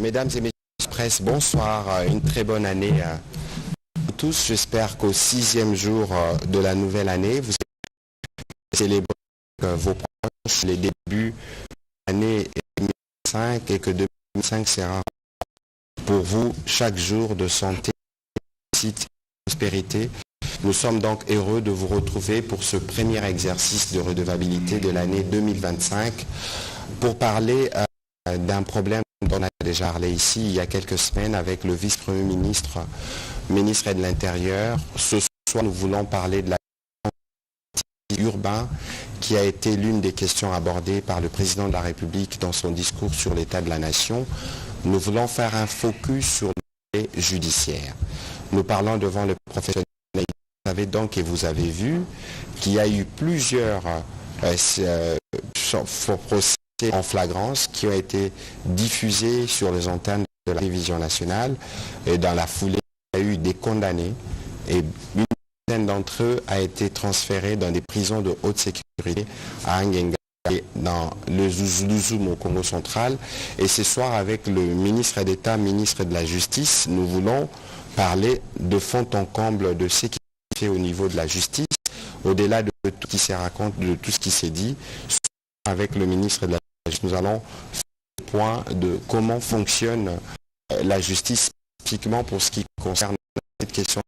Mesdames et messieurs de la presse, bonsoir, une très bonne année à tous. J'espère qu'au 6e jour de la nouvelle année, vous célébrez vos proches les débuts de l'année 2005 et que 2005 sera pour vous chaque jour de santé, de prospérité. Nous sommes donc heureux de vous retrouver pour ce premier exercice de redevabilité de l'année 2025 pour parler d'un problème dont on a déjà parlé ici il y a quelques semaines avec le vice-premier ministre, ministre de l'Intérieur. Ce soir, nous voulons parler de la urbain qui a été l'une des questions abordées par le président de la République dans son discours sur l'état de la nation. Nous voulons faire un focus sur le volet judiciaire. Nous parlons devant le professionnel. Vous savez donc et vous avez vu qu'il y a eu plusieurs procès en flagrance qui ont été diffusés sur les antennes de la télévision nationale et dans la foulée il y a eu des condamnés et une dizaine d'entre eux a été transférée dans des prisons de haute sécurité à Ngenga dans le Zouzoum au Congo central. Et ce soir avec le ministre d'État, ministre de la Justice, nous voulons parler de fond en comble de ce qui est fait au niveau de la justice, au-delà de tout ce qui s'est raconté, de tout ce qui s'est dit. Avec le ministre de la Justice, nous allons faire le point de comment fonctionne la justice spécifiquement pour ce qui concerne cette question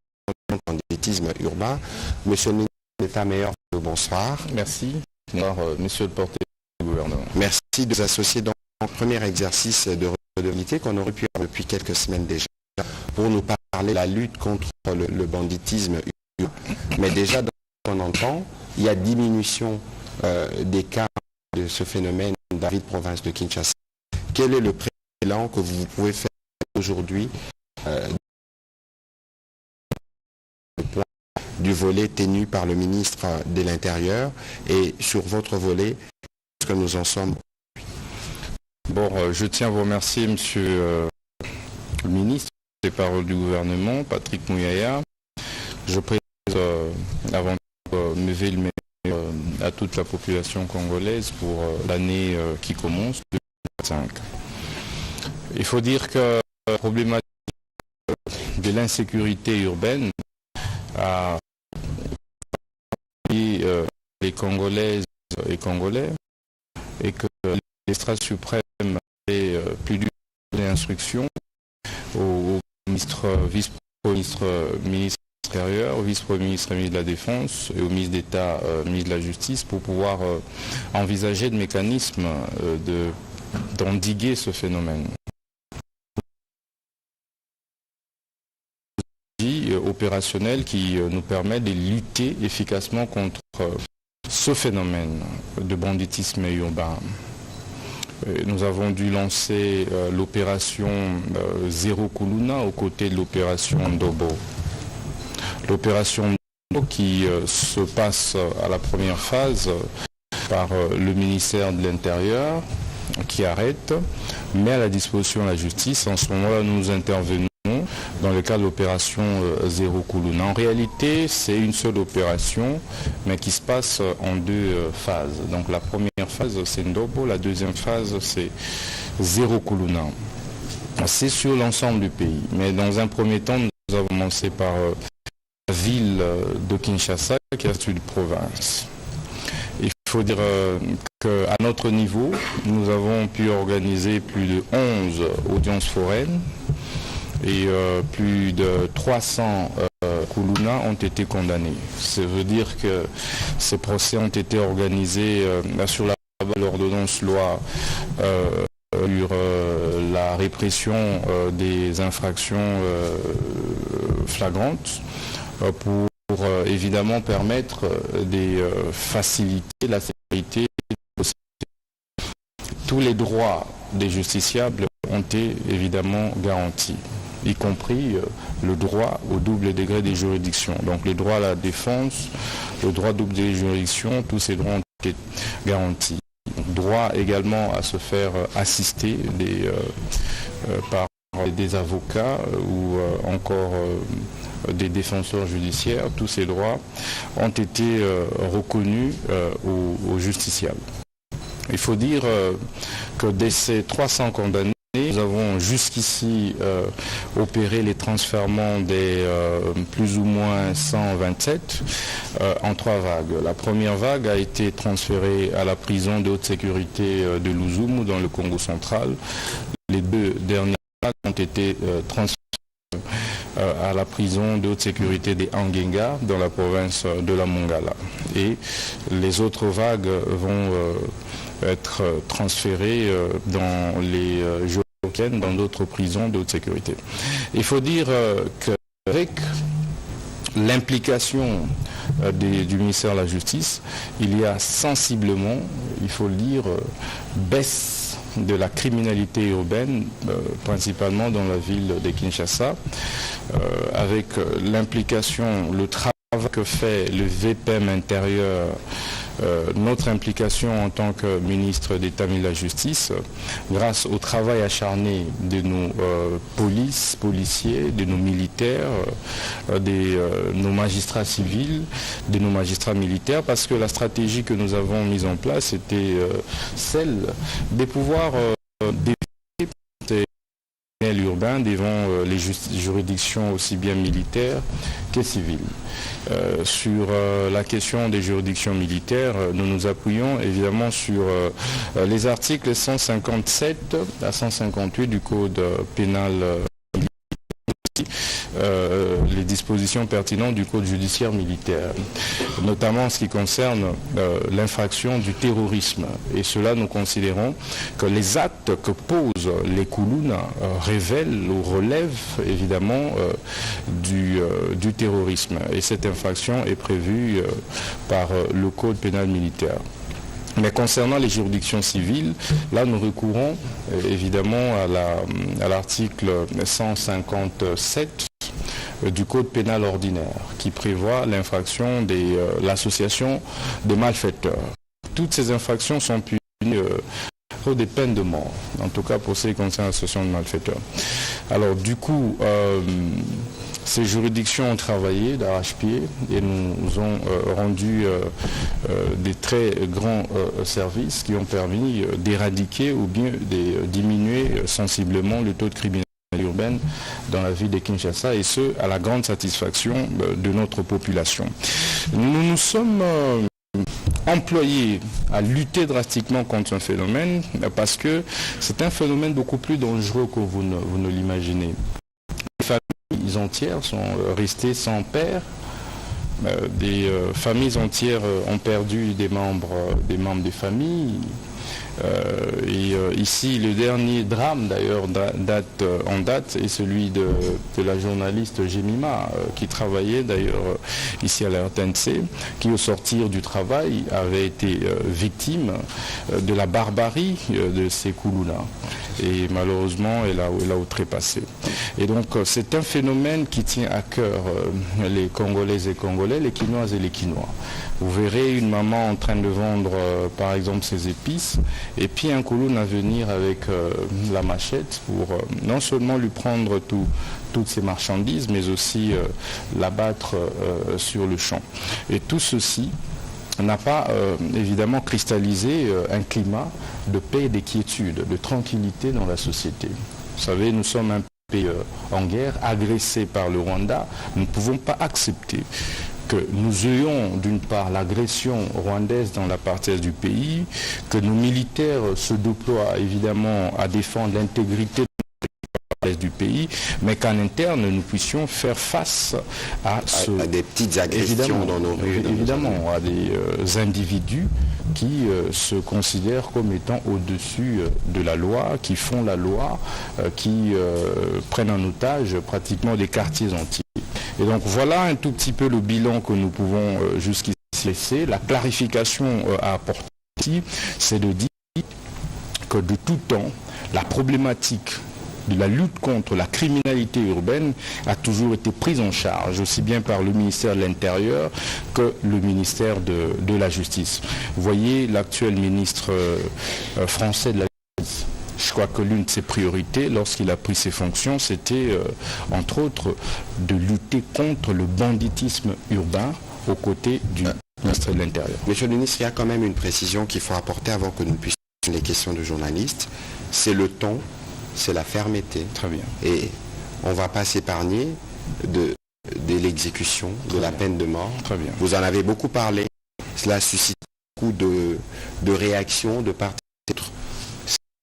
du banditisme urbain. Monsieur le ministre d'État, meilleur, bonsoir. Merci. Bonsoir, monsieur le porte-parole du gouvernement. Merci de vous associer dans le premier exercice de redevabilité qu'on aurait pu avoir depuis quelques semaines déjà pour nous parler de la lutte contre le banditisme urbain. Mais déjà, dans ce qu'on entend, il y a diminution des cas de ce phénomène dans la province de Kinshasa. Quel est le précédent que vous pouvez faire aujourd'hui du volet tenu par le ministre de l'Intérieur et sur votre volet, est-ce que nous en sommes? Bon, je tiens à vous remercier, monsieur le ministre, des paroles du gouvernement, Patrick Mouyaya. Je présente avant tout me lever à toute la population congolaise pour l'année qui commence, 2025. Il faut dire que la problématique de l'insécurité urbaine a les Congolaises et Congolais et que l'Estra suprême a plus d'une instruction au ministre, ministre intérieur, au vice-premier ministre, ministre de la Défense et au ministre d'État, ministre de la Justice pour pouvoir envisager de mécanismes d'endiguer ce phénomène. Opérationnel qui nous permet de lutter efficacement contre ce phénomène de banditisme urbain. Nous avons dû lancer l'opération Zéro Kuluna aux côtés de l'opération Ndobo. L'opération Ndobo qui se passe à la première phase par le ministère de l'Intérieur qui arrête, met à la disposition de la justice. En ce moment-là, nous intervenons dans le cadre de l'opération Zéro Kuluna. En réalité, c'est une seule opération, mais qui se passe en deux phases. Donc la première phase, c'est Ndobo, la deuxième phase, c'est Zéro Kuluna. C'est sur l'ensemble du pays. Mais dans un premier temps, nous avons commencé par la ville de Kinshasa, qui est une province. Il faut dire qu'à notre niveau, nous avons pu organiser plus de 11 audiences foraines et plus de 300 Kuluna ont été condamnés. Ça veut dire que ces procès ont été organisés sur la base de l'ordonnance loi sur la répression des infractions flagrantes pour évidemment permettre de faciliter la sécurité. Tous les droits des justiciables ont été évidemment garantis, y compris le droit au double degré des juridictions. Donc les droits à la défense, le droit au double degré des juridictions, tous ces droits ont été garantis. Droit également à se faire assister par des avocats ou encore des défenseurs judiciaires. Tous ces droits ont été reconnus aux justiciables. Il faut dire que de ces 300 condamnés, Nous avons jusqu'ici opéré les transfèrements des plus ou moins 127 en 3 vagues. La première vague a été transférée à la prison de haute sécurité de Louzoumou dans le Congo central. Les 2 dernières vagues ont été transférées à la prison de haute sécurité des Angenga dans la province de la Mongala. Et les autres vagues vont être transférées dans les jours dans d'autres prisons de haute sécurité. Il faut dire qu'avec l'implication du ministère de la Justice, il y a sensiblement, il faut le dire, baisse de la criminalité urbaine, principalement dans la ville de Kinshasa, avec l'implication, le travail que fait le VPM intérieur, notre implication en tant que ministre d'État de la Justice, grâce au travail acharné de nos policiers, de nos militaires, de nos magistrats civils, de nos magistrats militaires, parce que la stratégie que nous avons mise en place était celle de pouvoir défier urbain devant les juridictions aussi bien militaires que civiles. Sur la question des juridictions militaires, nous nous appuyons évidemment sur les articles 157 à 158 du Code pénal, les dispositions pertinentes du Code judiciaire militaire, notamment en ce qui concerne l'infraction du terrorisme. Et cela, nous considérons que les actes que posent les Koulouna révèlent ou relèvent évidemment du terrorisme. Et cette infraction est prévue par le Code pénal militaire. Mais concernant les juridictions civiles, là nous recourons évidemment à l'article 157 du Code pénal ordinaire qui prévoit l'infraction de l'association de malfaiteurs. Toutes ces infractions sont punies pour des peines de mort, en tout cas pour ce qui concerne l'association de malfaiteurs. Alors du coup, ces juridictions ont travaillé d'arrache-pied et nous ont rendu des très grands services qui ont permis d'éradiquer ou bien de diminuer sensiblement le taux de criminalité urbaine dans la ville de Kinshasa, et ce, à la grande satisfaction de notre population. Nous nous sommes employés à lutter drastiquement contre un phénomène parce que c'est un phénomène beaucoup plus dangereux que vous ne l'imaginez. Les familles entières sont restées sans père. Des familles entières ont perdu des membres des familles. Ici, le dernier drame d'ailleurs en date est celui de la journaliste Jemima qui travaillait d'ailleurs ici à la RTNC, qui au sortir du travail avait été victime de la barbarie de ces Koulouna. Et malheureusement, elle a outrepassé. Et donc, c'est un phénomène qui tient à cœur les Congolaises et Congolais, les Quinoises et les Quinois. Vous verrez une maman en train de vendre, par exemple, ses épices, et puis un Kouloune à venir avec la machette pour non seulement lui prendre toutes ses marchandises, mais aussi l'abattre sur le champ. Et tout ceci n'a pas évidemment cristallisé un climat de paix et de quiétude, de tranquillité dans la société. Vous savez, nous sommes un pays en guerre, agressé par le Rwanda. Nous ne pouvons pas accepter que nous ayons d'une part l'agression rwandaise dans la partie est du pays, que nos militaires se déploient évidemment à défendre l'intégrité du pays, mais qu'en interne nous puissions faire face à des petites agressions dans nos rues. Évidemment, à des individus qui se considèrent comme étant au-dessus de la loi, qui font la loi, qui prennent en otage pratiquement des quartiers entiers. Et donc voilà un tout petit peu le bilan que nous pouvons jusqu'ici laisser. La clarification à apporter ici, c'est de dire que de tout temps, la problématique de la lutte contre la criminalité urbaine a toujours été prise en charge, aussi bien par le ministère de l'Intérieur que le ministère de la Justice. Vous voyez, l'actuel ministre français de la Justice, je crois que l'une de ses priorités, lorsqu'il a pris ses fonctions, c'était, entre autres, de lutter contre le banditisme urbain aux côtés du ministre de l'Intérieur. Monsieur le ministre, il y a quand même une précision qu'il faut apporter avant que nous puissions les questions de journalistes. C'est le ton c'est la fermeté. Très bien. Et on ne va pas s'épargner de l'exécution de la peine de mort. Très bien. Vous en avez beaucoup parlé. Cela suscite beaucoup de réactions de part et d'autre.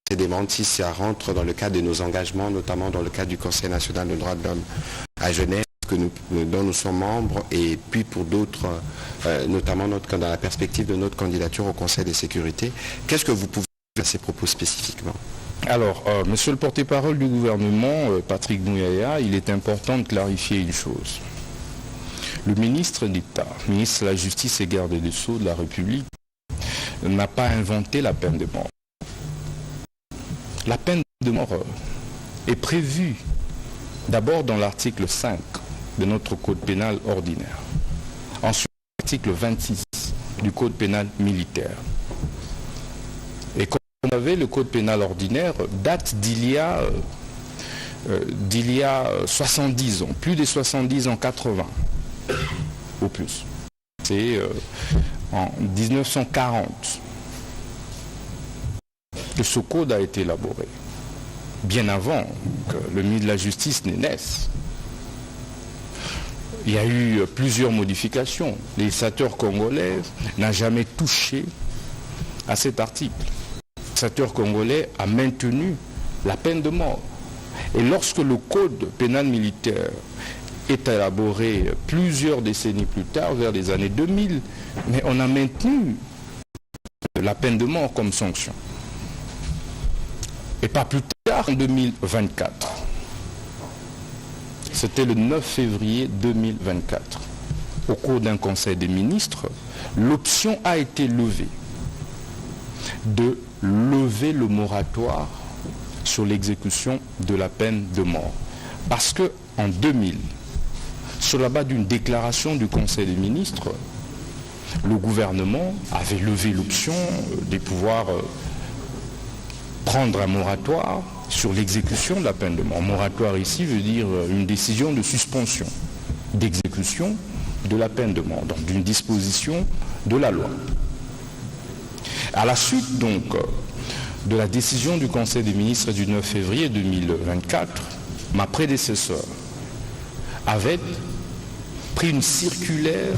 C'est des mentis, ça rentre dans le cadre de nos engagements, notamment dans le cadre du Conseil national des droits de l'homme à Genève, dont nous sommes membres, et puis pour d'autres, notamment dans la perspective de notre candidature au Conseil de sécurité. Qu'est-ce que vous pouvez dire à ces propos spécifiquement? Alors, monsieur le porte-parole du gouvernement, Patrick Mouyaya, il est important de clarifier une chose. Le ministre d'État, ministre de la Justice et garde des Sceaux de la République, n'a pas inventé la peine de mort. La peine de mort est prévue d'abord dans l'article 5 de notre Code pénal ordinaire. Ensuite, l'article 26 du Code pénal militaire. Et comme vous savez, le Code pénal ordinaire date d'il y a 70 ans, plus de 70 ans, 80 au plus. C'est en 1940 que ce code a été élaboré, bien avant que le ministre de la Justice ne naisse. Il y a eu plusieurs modifications. Le législateur congolais n'a jamais touché à cet article. Le législateur congolais a maintenu la peine de mort. Et lorsque le code pénal militaire est élaboré plusieurs décennies plus tard, vers les années 2000, mais on a maintenu la peine de mort comme sanction. Et pas plus tard, en 2024. C'était le 9 février 2024. Au cours d'un conseil des ministres, l'option a été levée de lever le moratoire sur l'exécution de la peine de mort. Parce qu'en 2000, sur la base d'une déclaration du conseil des ministres, le gouvernement avait levé l'option de pouvoir prendre un moratoire sur l'exécution de la peine de mort. Moratoire ici veut dire une décision de suspension d'exécution de la peine de mort, donc d'une disposition de la loi. À la suite donc de la décision du Conseil des ministres du 9 février 2024, ma prédécesseur avait pris une circulaire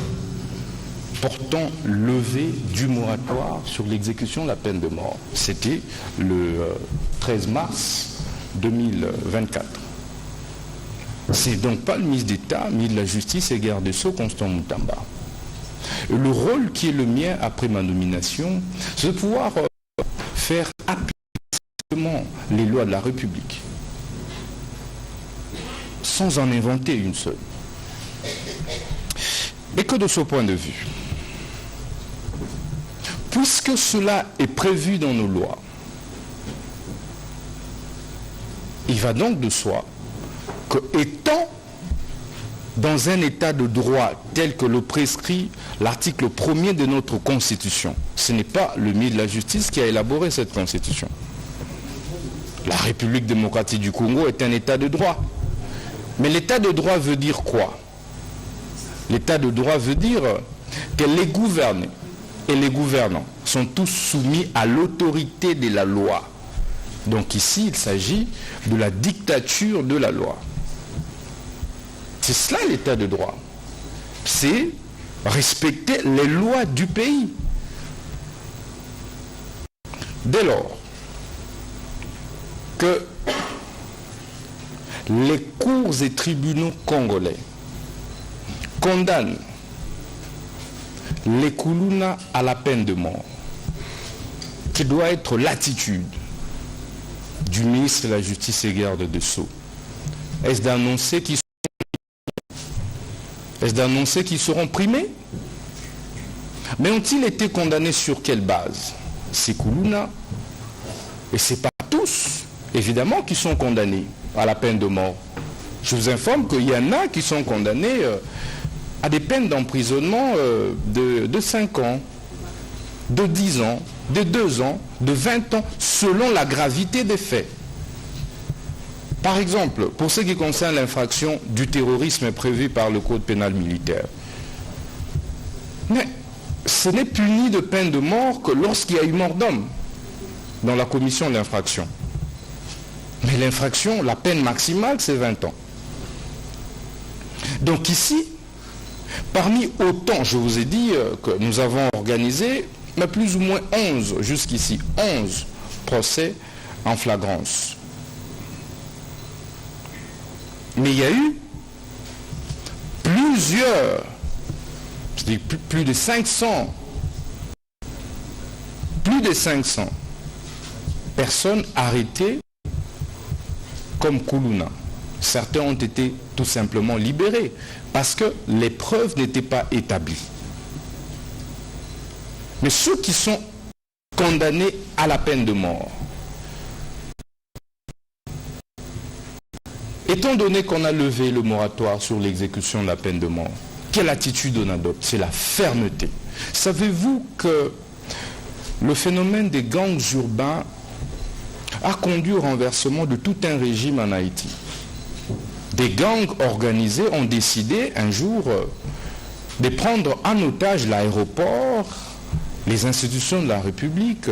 portant levée du moratoire sur l'exécution de la peine de mort. C'était le 13 mars 2024. C'est donc pas le ministre d'État, ministre de la Justice et garde des Sceaux, Constant Moutamba. Le rôle qui est le mien après ma nomination, c'est de pouvoir faire appliquer les lois de la République, sans en inventer une seule. Et que de ce point de vue, puisque cela est prévu dans nos lois, il va donc de soi que, étant dans un état de droit tel que le prescrit l'article 1er de notre Constitution, ce n'est pas le ministre de la Justice qui a élaboré cette Constitution. La République démocratique du Congo est un état de droit. Mais l'état de droit veut dire quoi? L'état de droit veut dire que les gouvernés et les gouvernants sont tous soumis à l'autorité de la loi. Donc ici, il s'agit de la dictature de la loi. C'est cela l'état de droit. C'est respecter les lois du pays. Dès lors que les cours et tribunaux congolais condamnent les Kuluna à la peine de mort, qui doit être l'attitude du ministre de la Justice et garde des Sceaux, est-ce d'annoncer qu'ils seront primés? Mais ont-ils été condamnés sur quelle base? Ces Kuluna, et ce n'est pas tous, évidemment, qui sont condamnés à la peine de mort. Je vous informe qu'il y en a qui sont condamnés à des peines d'emprisonnement de 5 ans, de 10 ans, de 2 ans, de 20 ans, selon la gravité des faits. Par exemple, pour ce qui concerne l'infraction du terrorisme prévue par le Code pénal militaire, mais ce n'est puni de peine de mort que lorsqu'il y a eu mort d'homme dans la commission de l'infraction. Mais l'infraction, la peine maximale, c'est 20 ans. Donc ici, parmi autant, je vous ai dit que nous avons organisé plus ou moins 11, jusqu'ici, 11 procès en flagrance. Mais il y a eu plusieurs, c'est-à-dire plus de 500 personnes arrêtées comme Koulouna. Certains ont été tout simplement libérés parce que les preuves n'étaient pas établies. Mais ceux qui sont condamnés à la peine de mort, étant donné qu'on a levé le moratoire sur l'exécution de la peine de mort, quelle attitude on adopte? C'est la fermeté. Savez-vous que le phénomène des gangs urbains a conduit au renversement de tout un régime en Haïti? Des gangs organisés ont décidé un jour de prendre en otage l'aéroport, les institutions de la République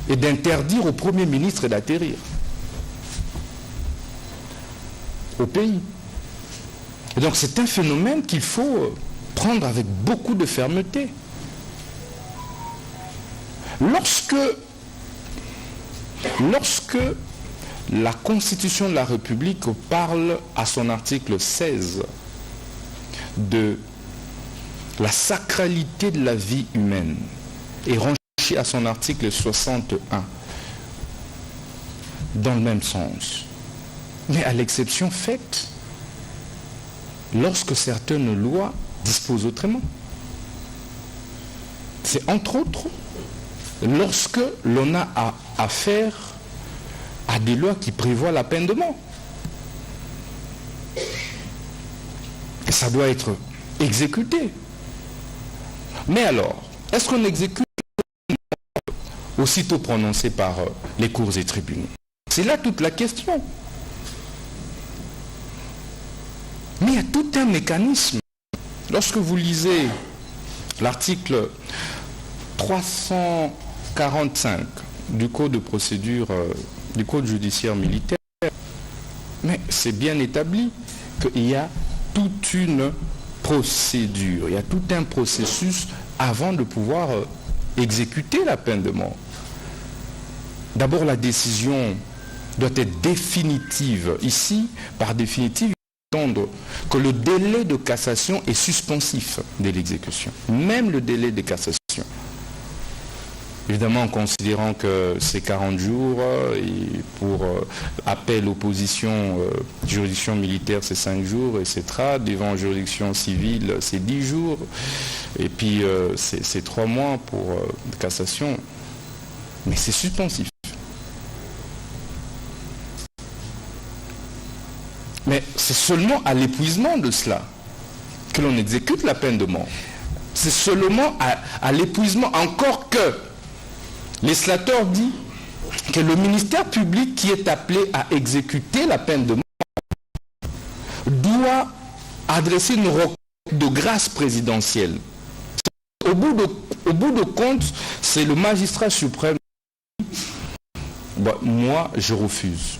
et d'interdire au Premier ministre d'atterrir au pays. Et donc c'est un phénomène qu'il faut prendre avec beaucoup de fermeté. Lorsque la Constitution de la République parle à son article 16 de la sacralité de la vie humaine et rangé à son article 61 dans le même sens, mais à l'exception faite lorsque certaines lois disposent autrement. C'est entre autres lorsque l'on a affaire à des lois qui prévoient la peine de mort. Et ça doit être exécuté. Mais alors, est-ce qu'on exécute aussitôt prononcé par les cours et tribunaux? C'est là toute la question. Mais il y a tout un mécanisme. Lorsque vous lisez l'article 345 du Code de procédure, du Code judiciaire militaire, mais c'est bien établi qu'il y a toute une procédure, il y a tout un processus avant de pouvoir exécuter la peine de mort. D'abord, la décision doit être définitive. Ici, par définitive, il faut entendre que le délai de cassation est suspensif de l'exécution, même le délai de cassation. Évidemment, en considérant que c'est 40 jours, et pour appel, opposition, juridiction militaire, c'est 5 jours, etc. Devant juridiction civile, c'est 10 jours. Et puis, c'est 3 mois pour cassation. Mais c'est suspensif. Mais c'est seulement à l'épuisement de cela que l'on exécute la peine de mort. C'est seulement à l'épuisement, encore que le législateur dit que le ministère public qui est appelé à exécuter la peine de mort doit adresser une requête de grâce présidentielle. Au bout de compte, c'est le magistrat suprême qui dit, moi je refuse,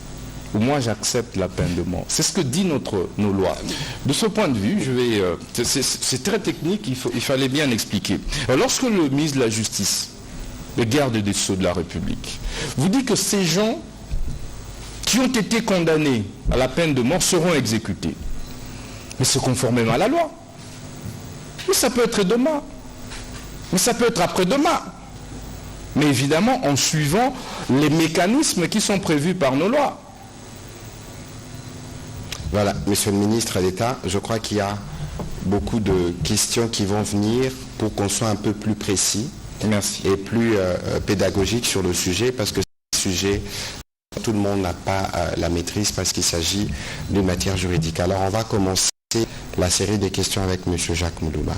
ou moi j'accepte la peine de mort. C'est ce que dit nos lois. De ce point de vue, c'est très technique, il fallait bien expliquer. Alors, lorsque le ministre de la Justice, le garde des Sceaux de la République, vous dit que ces gens qui ont été condamnés à la peine de mort seront exécutés. Mais c'est conformément à la loi. Mais ça peut être demain. Mais ça peut être après-demain. Mais évidemment en suivant les mécanismes qui sont prévus par nos lois. Voilà, Monsieur le ministre d'État, je crois qu'il y a beaucoup de questions qui vont venir pour qu'on soit un peu plus précis. Merci. Et plus pédagogique sur le sujet, parce que c'est un sujet, tout le monde n'a pas la maîtrise parce qu'il s'agit d'une matière juridique. Alors on va commencer la série des questions avec M. Jacques Moulouba.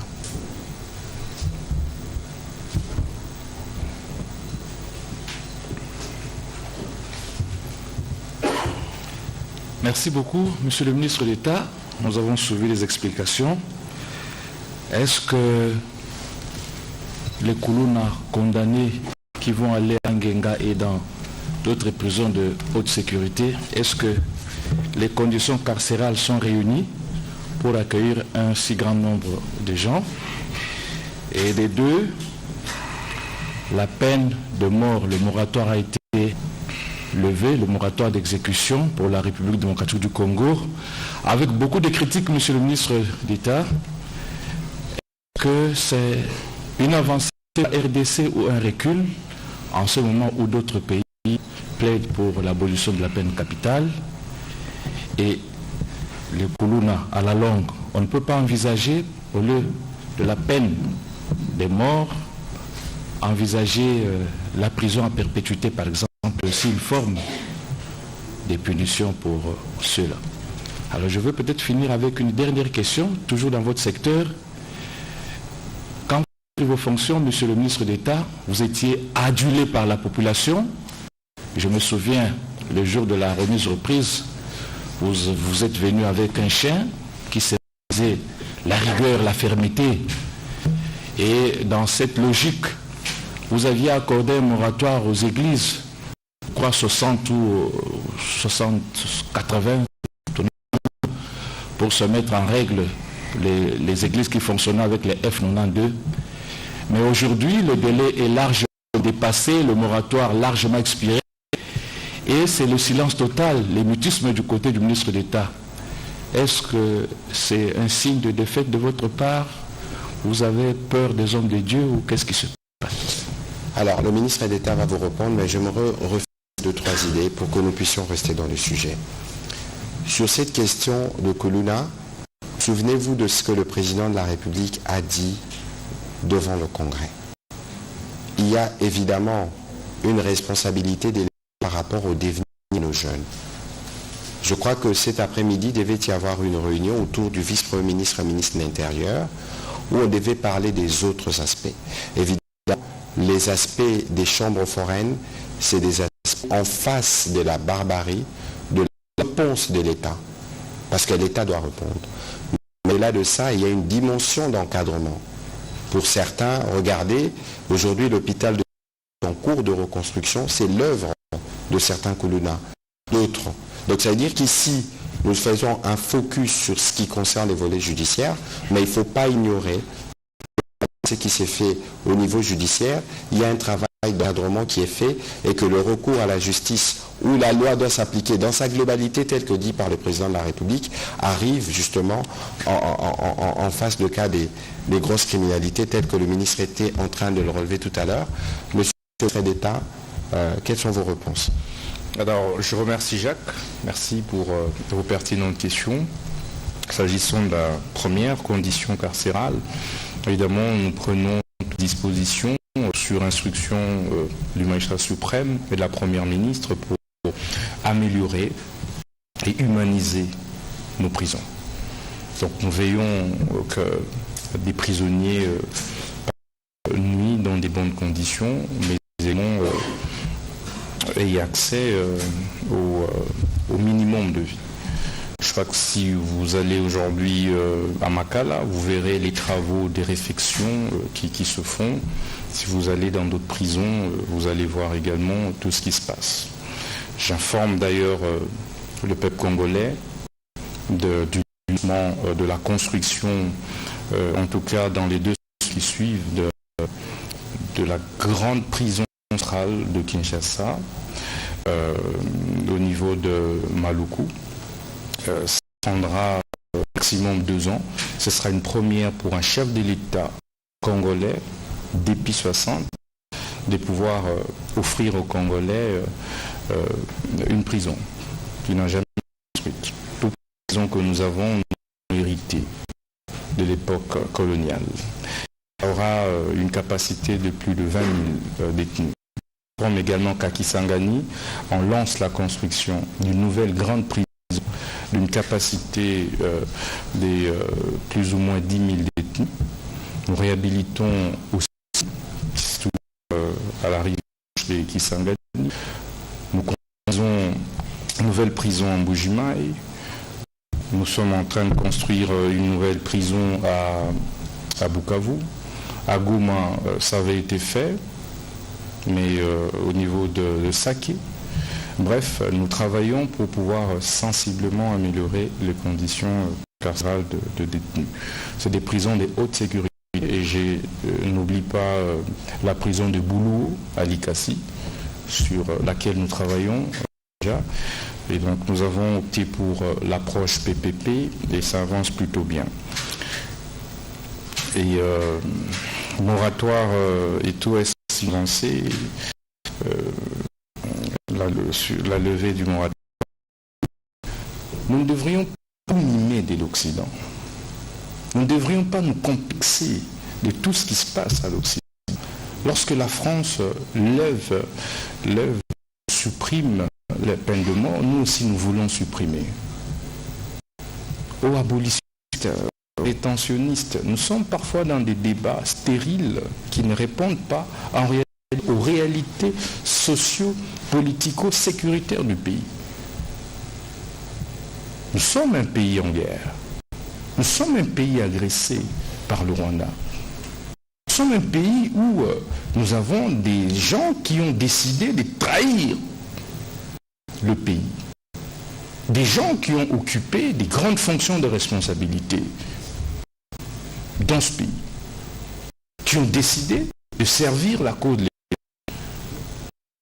Merci beaucoup, Monsieur le ministre d'État. Nous avons suivi les explications. Est-ce que les Koulouna condamnés qui vont aller à Ngenga et dans d'autres prisons de haute sécurité, est-ce que les conditions carcérales sont réunies pour accueillir un si grand nombre de gens? Et des deux, la peine de mort, le moratoire a été levé, le moratoire d'exécution pour la République démocratique du Congo, avec beaucoup de critiques, monsieur le ministre d'État, que c'est une avancée de la RDC ou un recul en ce moment où d'autres pays plaident pour l'abolition de la peine capitale. Et le Kuluna, à la longue, on ne peut pas envisager, au lieu de la peine des morts, envisager la prison à perpétuité, par exemple, aussi une forme de punition pour ceux-là. Alors je veux peut-être finir avec une dernière question, toujours dans votre secteur. Quand vous avez vos fonctions, monsieur le ministre d'État, vous étiez adulé par la population. Je me souviens, le jour de la remise reprise, vous êtes venu avec un chien qui symbolisait la rigueur, la fermeté. Et dans cette logique, vous aviez accordé un moratoire aux églises, je crois 60 ou 60, 80, pour se mettre en règle les églises qui fonctionnaient avec les F92. Mais aujourd'hui, le délai est largement dépassé, le moratoire largement expiré, et c'est le silence total, l'émutisme du côté du ministre d'État. Est-ce que c'est un signe de défaite de votre part? Vous avez peur des hommes de Dieu ou qu'est-ce qui se passe? Alors, le ministre d'État va vous répondre, mais j'aimerais refaire 2-3 idées pour que nous puissions rester dans le sujet. Sur cette question de Kuluna, souvenez-vous de ce que le président de la République a dit devant le Congrès. Il y a évidemment une responsabilité des par rapport au devenir de nos jeunes. Je crois que cet après-midi devait y avoir une réunion autour du vice-premier ministre et ministre de l'Intérieur où on devait parler des autres aspects. Évidemment, les aspects des chambres foraines, c'est des aspects en face de la barbarie, de la réponse de l'État, parce que l'État doit répondre. Mais là de ça, il y a une dimension d'encadrement. Pour certains, regardez, aujourd'hui l'hôpital en cours de reconstruction, c'est l'œuvre de certains Kuluna, d'autres. Donc ça veut dire qu'ici, nous faisons un focus sur ce qui concerne les volets judiciaires, mais il ne faut pas ignorer ce qui s'est fait au niveau judiciaire. Il y a un travail d'encadrement qui est fait et que le recours à la justice où la loi doit s'appliquer dans sa globalité telle que dit par le président de la République arrive justement en face de cas des grosses criminalités telles que le ministre était en train de le relever tout à l'heure. Monsieur le secrétaire d'État, quelles sont vos réponses? Alors, je remercie Jacques. Merci pour vos pertinentes questions. S'agissant de la première condition carcérale, évidemment, nous prenons disposition sur instruction du magistrat suprême et de la première ministre pour améliorer et humaniser nos prisons. Donc, nous veillons que des prisonniers nuit dans des bonnes conditions, mais également aient accès au minimum de vie. Je crois que si vous allez aujourd'hui à Makala, vous verrez les travaux des réfections qui se font. Si vous allez dans d'autres prisons, vous allez voir également tout ce qui se passe. J'informe d'ailleurs le peuple congolais du développement de la construction, en tout cas dans les 2 qui suivent, de la grande prison centrale de Kinshasa, au niveau de Maluku. Ça prendra maximum 2 ans. Ce sera une première pour un chef de l'État congolais depuis 60 de pouvoir offrir aux Congolais une prison qui n'a jamais été construite. Toutes les prisons que nous avons héritées de l'époque coloniale. Il y aura une capacité de plus de 20 000 détenus. Comme également qu'à Kisangani, on lance la construction d'une nouvelle grande prison d'une capacité des plus ou moins 10 000 détenus. Nous réhabilitons aussi à la rive gauche de Kisangani. Nous construisons une nouvelle prison en Mbujimayi. Nous sommes en train de construire une nouvelle prison à Bukavu. À Goma, ça avait été fait, mais au niveau de Sake. Bref, nous travaillons pour pouvoir sensiblement améliorer les conditions carcérales de détenus. C'est des prisons de haute sécurité et je n'oublie pas la prison de Boulou à Likassi, sur laquelle nous travaillons déjà. Et donc nous avons opté pour l'approche PPP et ça avance plutôt bien. Et moratoire et tout est avancé. La levée du moratoire. Nous ne devrions pas mimer de l'Occident. Nous ne devrions pas nous complexer de tout ce qui se passe à l'Occident. Lorsque la France supprime la peine de mort, nous aussi nous voulons supprimer. Aux abolitionnistes, rétentionnistes, nous sommes parfois dans des débats stériles qui ne répondent pas aux réalités socio-politico-sécuritaires du pays. Nous sommes un pays en guerre. Nous sommes un pays agressé par le Rwanda. Nous sommes un pays où nous avons des gens qui ont décidé de trahir le pays. Des gens qui ont occupé des grandes fonctions de responsabilité dans ce pays. Qui ont décidé de servir la cause de l'État.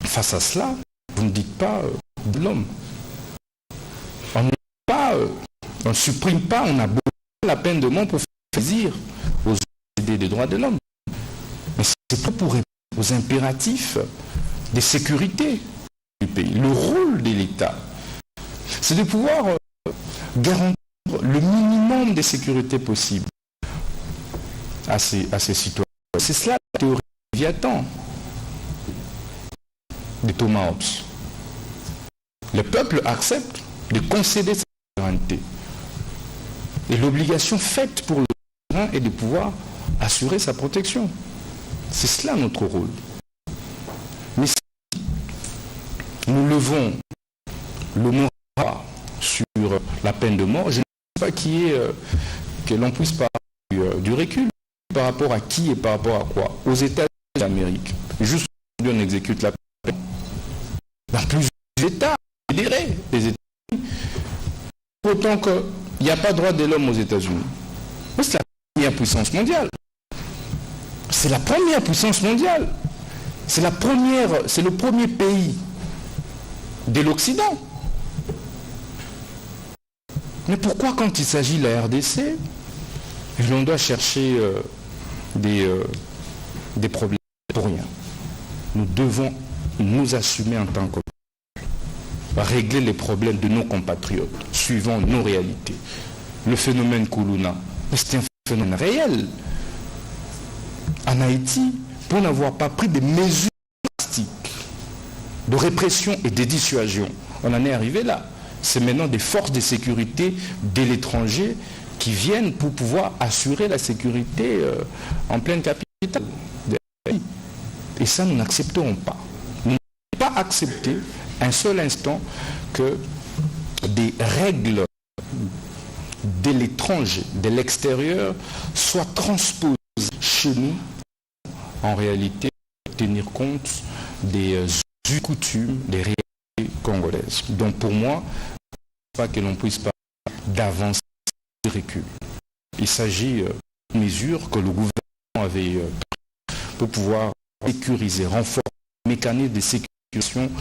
Face à cela, vous ne dites pas de l'homme. On ne supprime pas, on abolit la peine de mort pour faire plaisir aux idées des droits de l'homme. Mais c'est pas pour répondre aux impératifs de sécurité du pays. Le rôle de l'État, c'est de pouvoir garantir le minimum de sécurité possible à ses citoyens. C'est cela la théorie de Léviathan de Thomas Hobbes. Le peuple accepte de concéder sa souveraineté. Et l'obligation faite pour le souverain est de pouvoir assurer sa protection. C'est cela notre rôle. Mais si nous levons le moratoire sur la peine de mort, je ne sais pas que l'on puisse parler du recul par rapport à qui et par rapport à quoi. Aux États-Unis d'Amérique, juste aujourd'hui on exécute la peine dans plusieurs États fédérés des États-Unis. Autant qu'il n'y a pas de droit de l'homme aux États-Unis. C'est la première puissance mondiale. C'est la première puissance mondiale. C'est le premier pays de l'Occident. Mais pourquoi quand il s'agit de la RDC, l'on doit chercher des problèmes pour rien? Nous devons nous assumer en tant que régler les problèmes de nos compatriotes, suivant nos réalités. Le phénomène Koulouna, c'est un phénomène réel. En Haïti, pour n'avoir pas pris des mesures drastiques de répression et de dissuasion, on en est arrivé là. C'est maintenant des forces de sécurité de l'étranger qui viennent pour pouvoir assurer la sécurité en pleine capitale. Et ça, nous n'accepterons pas. Nous n'allons pas accepter un seul instant que des règles de l'étranger, de l'extérieur, soient transposées chez nous, en réalité, tenir compte des coutumes, des réalités congolaises. Donc pour moi, je ne pense pas que l'on puisse parler d'avance et de recul. Il s'agit de mesures que le gouvernement avait prises pour pouvoir sécuriser, renforcer les mécanismes de sécurisation du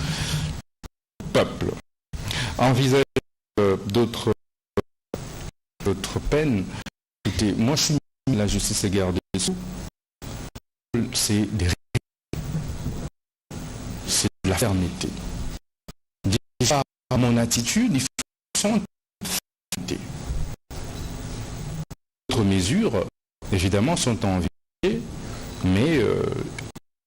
peuple. Envisager d'autres peines. Écoutez, moi je suis ministre de la Justice et garde des Sceaux. C'est de la fermeté. Déjà, à mon attitude, il faut fermeté. D'autres mesures, évidemment, sont en vigueur, mais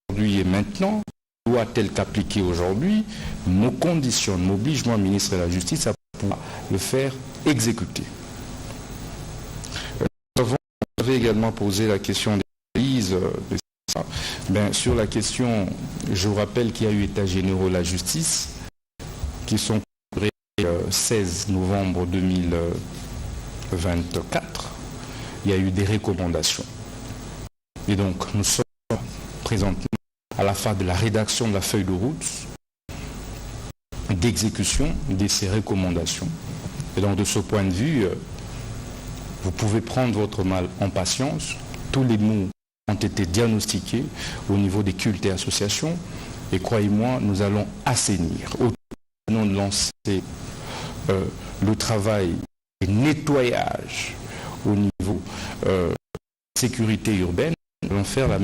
aujourd'hui et maintenant, doit-elle qu'appliquer aujourd'hui, me conditionne, m'oblige, moi, ministre de la Justice, à pouvoir le faire exécuter. Vous avez également posé la question des analyses. Sur la question, je vous rappelle qu'il y a eu États généraux de la justice qui sont célébrés le 16 novembre 2024. Il y a eu des recommandations. Et donc, nous sommes présentement à la phase de la rédaction de la feuille de route d'exécution de ces recommandations. Et donc de ce point de vue, vous pouvez prendre votre mal en patience. Tous les maux ont été diagnostiqués au niveau des cultes et associations. Et croyez-moi, nous allons assainir. Nous allons lancer le travail de nettoyage au niveau sécurité urbaine. Nous allons faire la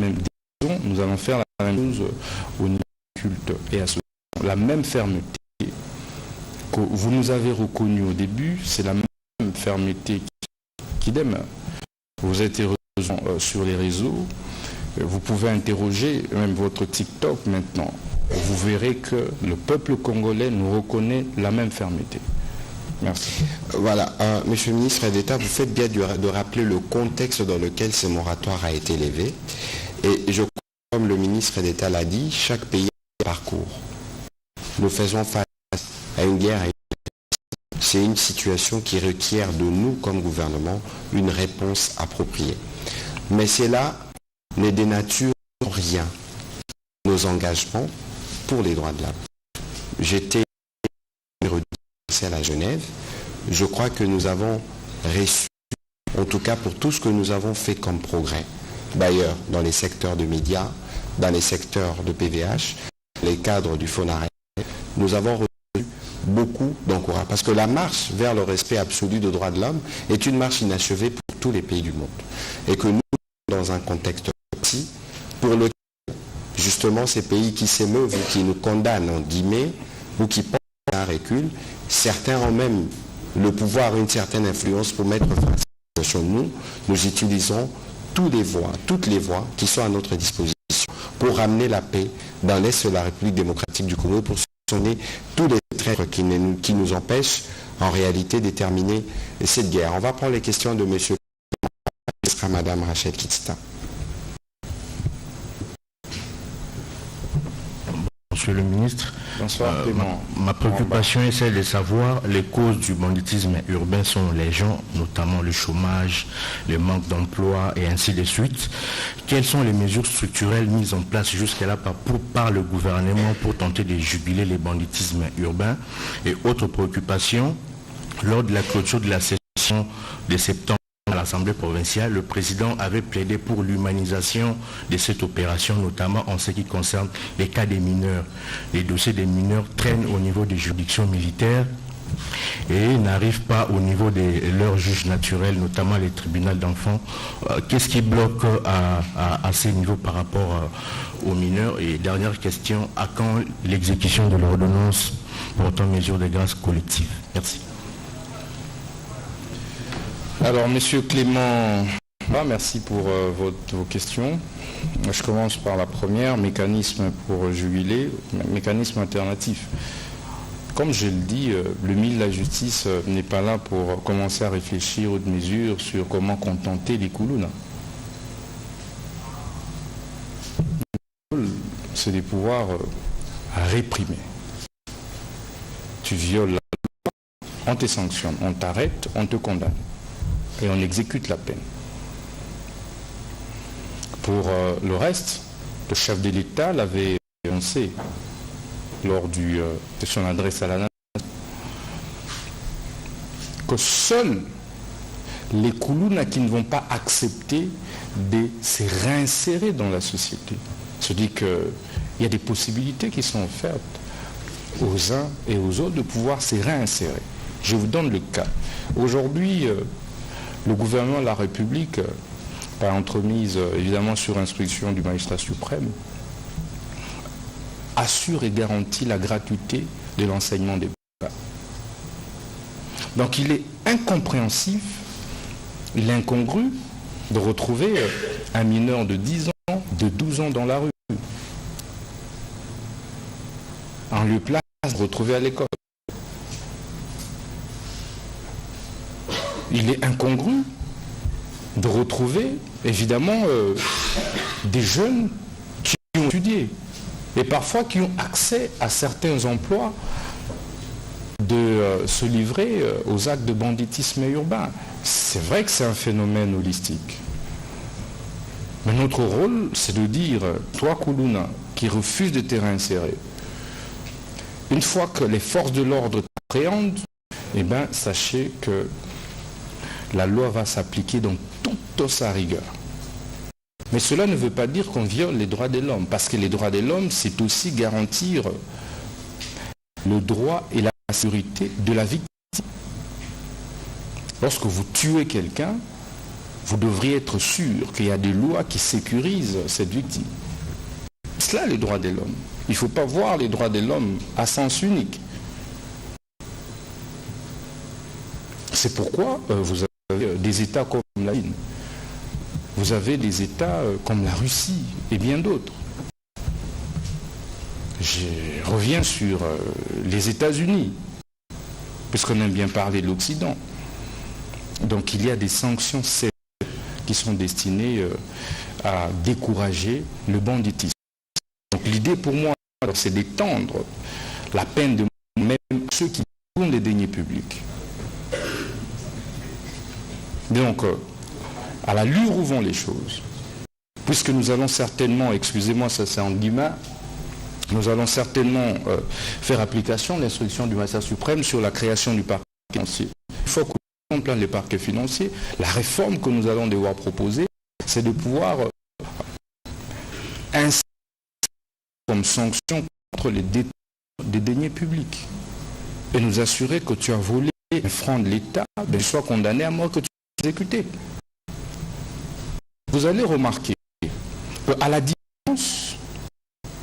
même chose au niveau culte et association. La même fermeté que vous nous avez reconnue au début, c'est la même fermeté qui demeure. Vous êtes sur les réseaux, vous pouvez interroger même votre TikTok maintenant. Vous verrez que le peuple congolais nous reconnaît la même fermeté. Merci. Voilà, Monsieur le ministre d'État, vous faites bien de rappeler le contexte dans lequel ce moratoire a été levé. Et je crois, comme le ministre d'État l'a dit, chaque pays a un parcours. Nous faisons face à une guerre. C'est une situation qui requiert de nous, comme gouvernement, une réponse appropriée. Mais cela ne dénature en rien nos engagements pour les droits de l'homme. J'étais à la Genève. Je crois que nous avons reçu, en tout cas pour tout ce que nous avons fait comme progrès, d'ailleurs dans les secteurs de médias, dans les secteurs de PVH, les cadres du FONAREG, nous avons reçu beaucoup d'encouragement. Parce que la marche vers le respect absolu des droits de l'homme est une marche inachevée pour tous les pays du monde. Et que nous, dans un contexte précis, pour lequel, justement, ces pays qui s'émeuvent ou qui nous condamnent en guillemets, ou qui pensent à un recul, certains ont même le pouvoir, une certaine influence pour mettre fin à cette situation. Nous utilisons toutes les voies qui sont à notre disposition pour ramener la paix dans l'Est de la République démocratique du Congo, pour sonner tous les traîtres qui nous empêchent en réalité de terminer cette guerre. On va prendre les questions de M. Madame Rachel Kitsta. Monsieur le ministre, bonsoir, ma préoccupation est celle de savoir les causes du banditisme urbain sont légion, notamment le chômage, le manque d'emploi et ainsi de suite. Quelles sont les mesures structurelles mises en place jusqu'à-là par le gouvernement pour tenter de juguler les banditismes urbains? Et autre préoccupation, lors de la clôture de la session de septembre à l'Assemblée provinciale, le président avait plaidé pour l'humanisation de cette opération, notamment en ce qui concerne les cas des mineurs. Les dossiers des mineurs traînent au niveau des juridictions militaires et n'arrivent pas au niveau de leurs juges naturels, notamment les tribunaux d'enfants. Qu'est-ce qui bloque à ces niveaux par rapport aux mineurs? Et dernière question, à quand l'exécution de l'ordonnance portant mesures de grâce collective? Merci. Alors, Monsieur Clément, merci pour vos questions. Je commence par la première, mécanisme pour juguler, mécanisme alternatif. Comme je le dis, le ministre de la Justice n'est pas là pour commencer à réfléchir aux mesures sur comment contenter les Koulouna. C'est des pouvoirs à réprimer. Tu violes la loi, on te sanctionne, on t'arrête, on te condamne. Et on exécute la peine. Pour le reste, le chef de l'État l'avait annoncé lors de son adresse à la nation, que seuls les Koulouna qui ne vont pas accepter de se réinsérer dans la société. Se dit qu'il y a des possibilités qui sont offertes aux uns et aux autres de pouvoir se réinsérer. Je vous donne le cas. Aujourd'hui, le gouvernement de la République, par entremise évidemment sur instruction du magistrat suprême, assure et garantit la gratuité de l'enseignement des parents. Donc il est incompréhensif, il est incongru de retrouver un mineur de 10 ans, de 12 ans dans la rue, en lieu place de retrouver à l'école. Il est incongru de retrouver, évidemment, des jeunes qui ont étudié et parfois qui ont accès à certains emplois de se livrer aux actes de banditisme urbain. C'est vrai que c'est un phénomène holistique. Mais notre rôle, c'est de dire, toi, Koulouna, qui refuse de te réinsérer, une fois que les forces de l'ordre appréhendent, eh bien, sachez que la loi va s'appliquer dans toute sa rigueur. Mais cela ne veut pas dire qu'on viole les droits de l'homme, parce que les droits de l'homme, c'est aussi garantir le droit et la sécurité de la victime. Lorsque vous tuez quelqu'un, vous devriez être sûr qu'il y a des lois qui sécurisent cette victime. C'est là les droits de l'homme. Il ne faut pas voir les droits de l'homme à sens unique. C'est pourquoi vous avez des États comme la Chine. Vous avez des États comme la Russie et bien d'autres. Je reviens sur les États-Unis, puisqu'on aime bien parler de l'Occident. Donc il y a des sanctions sévères qui sont destinées à décourager le banditisme. Donc l'idée pour moi, c'est d'étendre la peine de mort même à ceux qui tournent les deniers publics. Donc, à l'allure où vont les choses, puisque nous allons certainement, excusez-moi, ça c'est en guillemets, nous allons certainement faire application de l'instruction du magistrat suprême sur la création du parquet financier. Il faut que nous en plan les parquets financiers. La réforme que nous allons devoir proposer, c'est de pouvoir inscrire comme sanction contre les détenus des deniers publics et nous assurer que tu as volé un franc de l'État, ben, sois condamné à mort, que tu sois exécuté. Vous allez remarquer qu'à la différence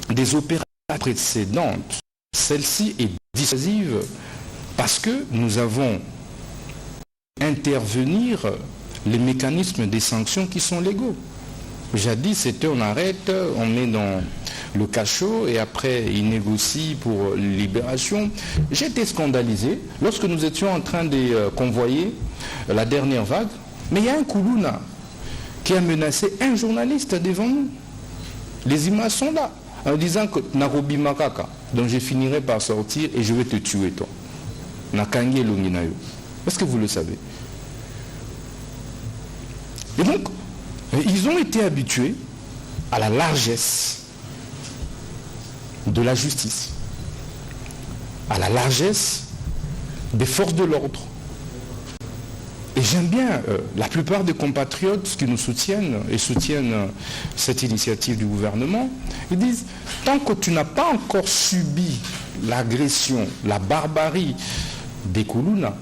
des opérations précédentes, celle-ci est dissuasive parce que nous avons intervenir les mécanismes des sanctions qui sont légaux. Jadis, c'était on arrête, on met dans le cachot et après il négocie pour libération. J'étais scandalisé lorsque nous étions en train de convoyer la dernière vague, mais il y a un Koulouna qui a menacé un journaliste devant nous. Les images sont là, en disant que Narobi Makaka, dont je finirai par sortir et je vais te tuer toi. Nakangi Longinayo. Est-ce que vous le savez? Et donc, ils ont été habitués à la largesse de la justice, à la largesse des forces de l'ordre. Et j'aime bien la plupart des compatriotes qui nous soutiennent et soutiennent cette initiative du gouvernement, ils disent, tant que tu n'as pas encore subi l'agression, la barbarie des Koulouna,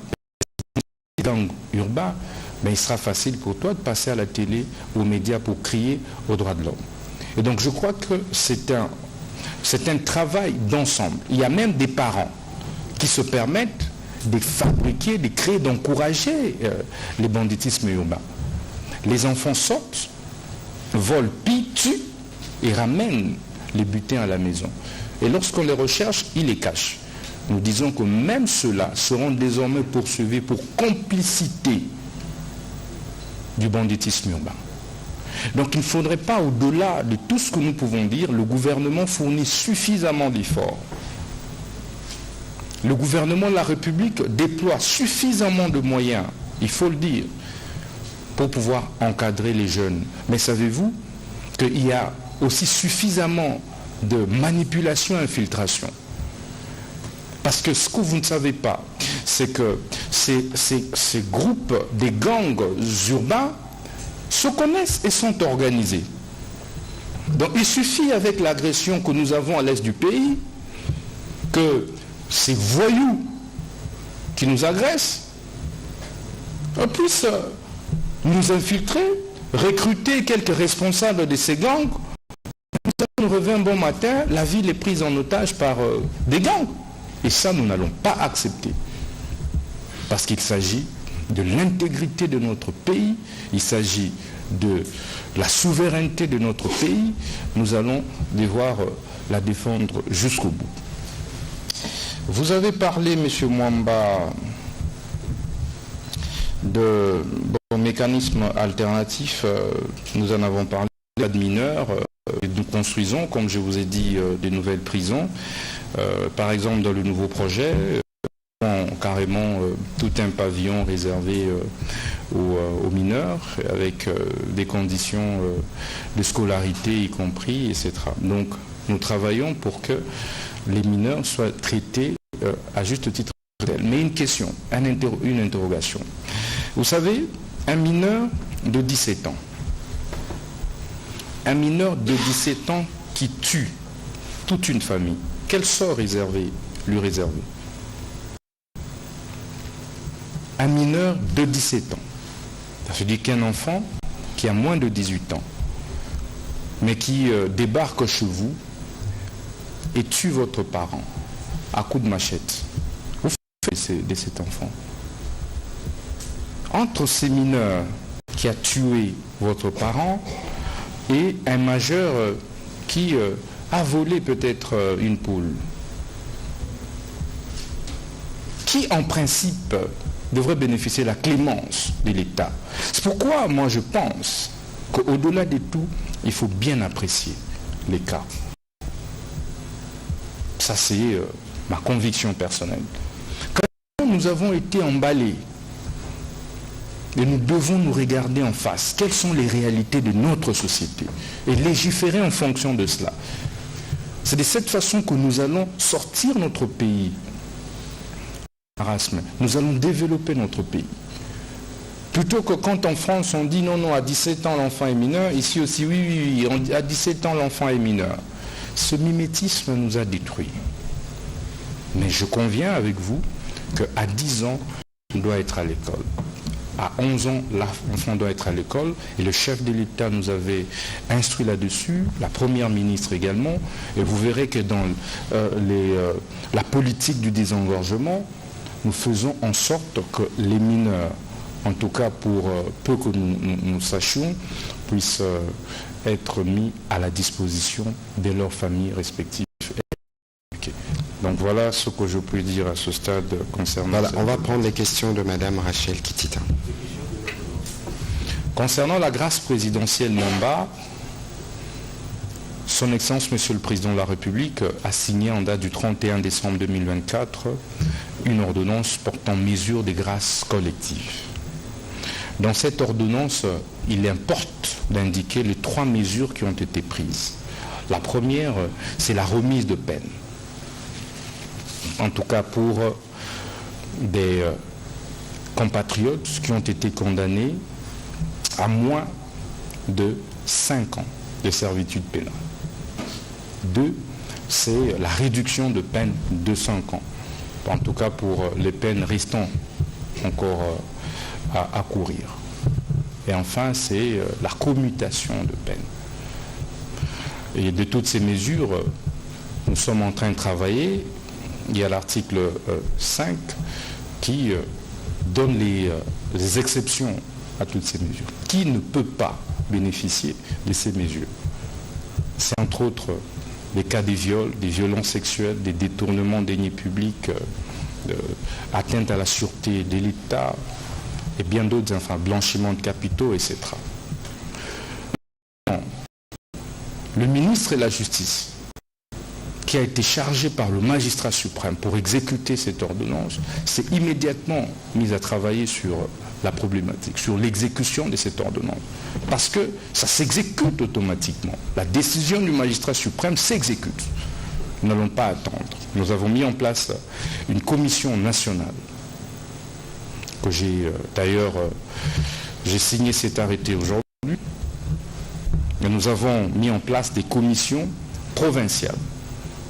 des gangs urbains, mais il sera facile pour toi de passer à la télé, aux médias pour crier aux droits de l'homme. Et donc je crois que c'est un travail d'ensemble. Il y a même des parents qui se permettent de fabriquer, de créer, d'encourager les banditismes urbains. Les enfants sortent, volent, pillent, tuent et ramènent les butins à la maison. Et lorsqu'on les recherche, ils les cachent. Nous disons que même ceux-là seront désormais poursuivis pour complicité du banditisme urbain. Donc il ne faudrait pas, au-delà de tout ce que nous pouvons dire, le gouvernement fournit suffisamment d'efforts. Le gouvernement de la République déploie suffisamment de moyens, il faut le dire, pour pouvoir encadrer les jeunes. Mais savez-vous qu'il y a aussi suffisamment de manipulation et infiltration? Parce que ce que vous ne savez pas, c'est que ces groupes, des gangs urbains, se connaissent et sont organisés. Donc il suffit avec l'agression que nous avons à l'est du pays, que ces voyous qui nous agressent puissent nous infiltrer, recruter quelques responsables de ces gangs. On revient un bon matin, la ville est prise en otage par des gangs. Et ça, nous n'allons pas accepter. Parce qu'il s'agit de l'intégrité de notre pays, il s'agit de la souveraineté de notre pays. Nous allons devoir la défendre jusqu'au bout. Vous avez parlé, M. Mwamba, de mécanismes alternatifs. Nous en avons parlé de mineurs. Nous construisons, comme je vous ai dit, des nouvelles prisons. Par exemple, dans le nouveau projet, carrément tout un pavillon réservé aux mineurs, avec des conditions de scolarité y compris, etc. Donc, nous travaillons pour que les mineurs soient traités à juste titre. Mais une question, une interrogation. Vous savez, un mineur de 17 ans, un mineur de 17 ans qui tue toute une famille, quel sort lui réserver? Un mineur de 17 ans. Ça veut dire qu'un enfant qui a moins de 18 ans, mais qui débarque chez vous et tue votre parent à coups de machette. Vous faites de cet enfant. Entre ces mineurs qui a tué votre parent et un majeur qui a volé peut-être une poule, qui en principe devrait bénéficier de la clémence de l'État. C'est pourquoi moi je pense qu'au-delà de tout, il faut bien apprécier les cas. Ça c'est ma conviction personnelle. Quand nous avons été emballés, et nous devons nous regarder en face, quelles sont les réalités de notre société et légiférer en fonction de cela. C'est de cette façon que nous allons sortir notre pays. Nous allons développer notre pays. Plutôt que quand en France on dit non, à 17 ans l'enfant est mineur, ici aussi oui, à 17 ans l'enfant est mineur. Ce mimétisme nous a détruits. Mais je conviens avec vous qu'à 10 ans, on doit être à l'école. À 11 ans, l'enfant doit être à l'école et le chef de l'État nous avait instruit là-dessus, la première ministre également, et vous verrez que dans la politique du désengorgement, nous faisons en sorte que les mineurs, en tout cas pour peu que nous sachions, puissent être mis à la disposition de leurs familles respectives. Donc voilà ce que je peux dire à ce stade concernant... Voilà, on va prendre les questions de Madame Rachel Kitita. Concernant la grâce présidentielle Mamba, Son Excellence Monsieur le Président de la République a signé en date du 31 décembre 2024 une ordonnance portant mesures de grâce collective. Dans cette ordonnance, il importe d'indiquer les 3 mesures qui ont été prises. La première, c'est la remise de peine. En tout cas pour des compatriotes qui ont été condamnés à moins de 5 ans de servitude pénale. 2, c'est la réduction de peine de 5 ans. En tout cas pour les peines restant encore à courir. Et enfin, c'est la commutation de peine. Et de toutes ces mesures, nous sommes en train de travailler. Il y a l'article 5 qui donne les exceptions à toutes ces mesures. Qui ne peut pas bénéficier de ces mesures? C'est entre autres les cas des viols, des violences sexuelles, des détournements de deniers publics, atteinte à la sûreté de l'État et bien d'autres, enfin blanchiment de capitaux, etc. Le ministre de la Justice, qui a été chargé par le magistrat suprême pour exécuter cette ordonnance, s'est immédiatement mis à travailler sur la problématique, sur l'exécution de cette ordonnance. Parce que ça s'exécute automatiquement. La décision du magistrat suprême s'exécute. Nous n'allons pas attendre. Nous avons mis en place une commission nationale que j'ai signé cet arrêté aujourd'hui. Et nous avons mis en place des commissions provinciales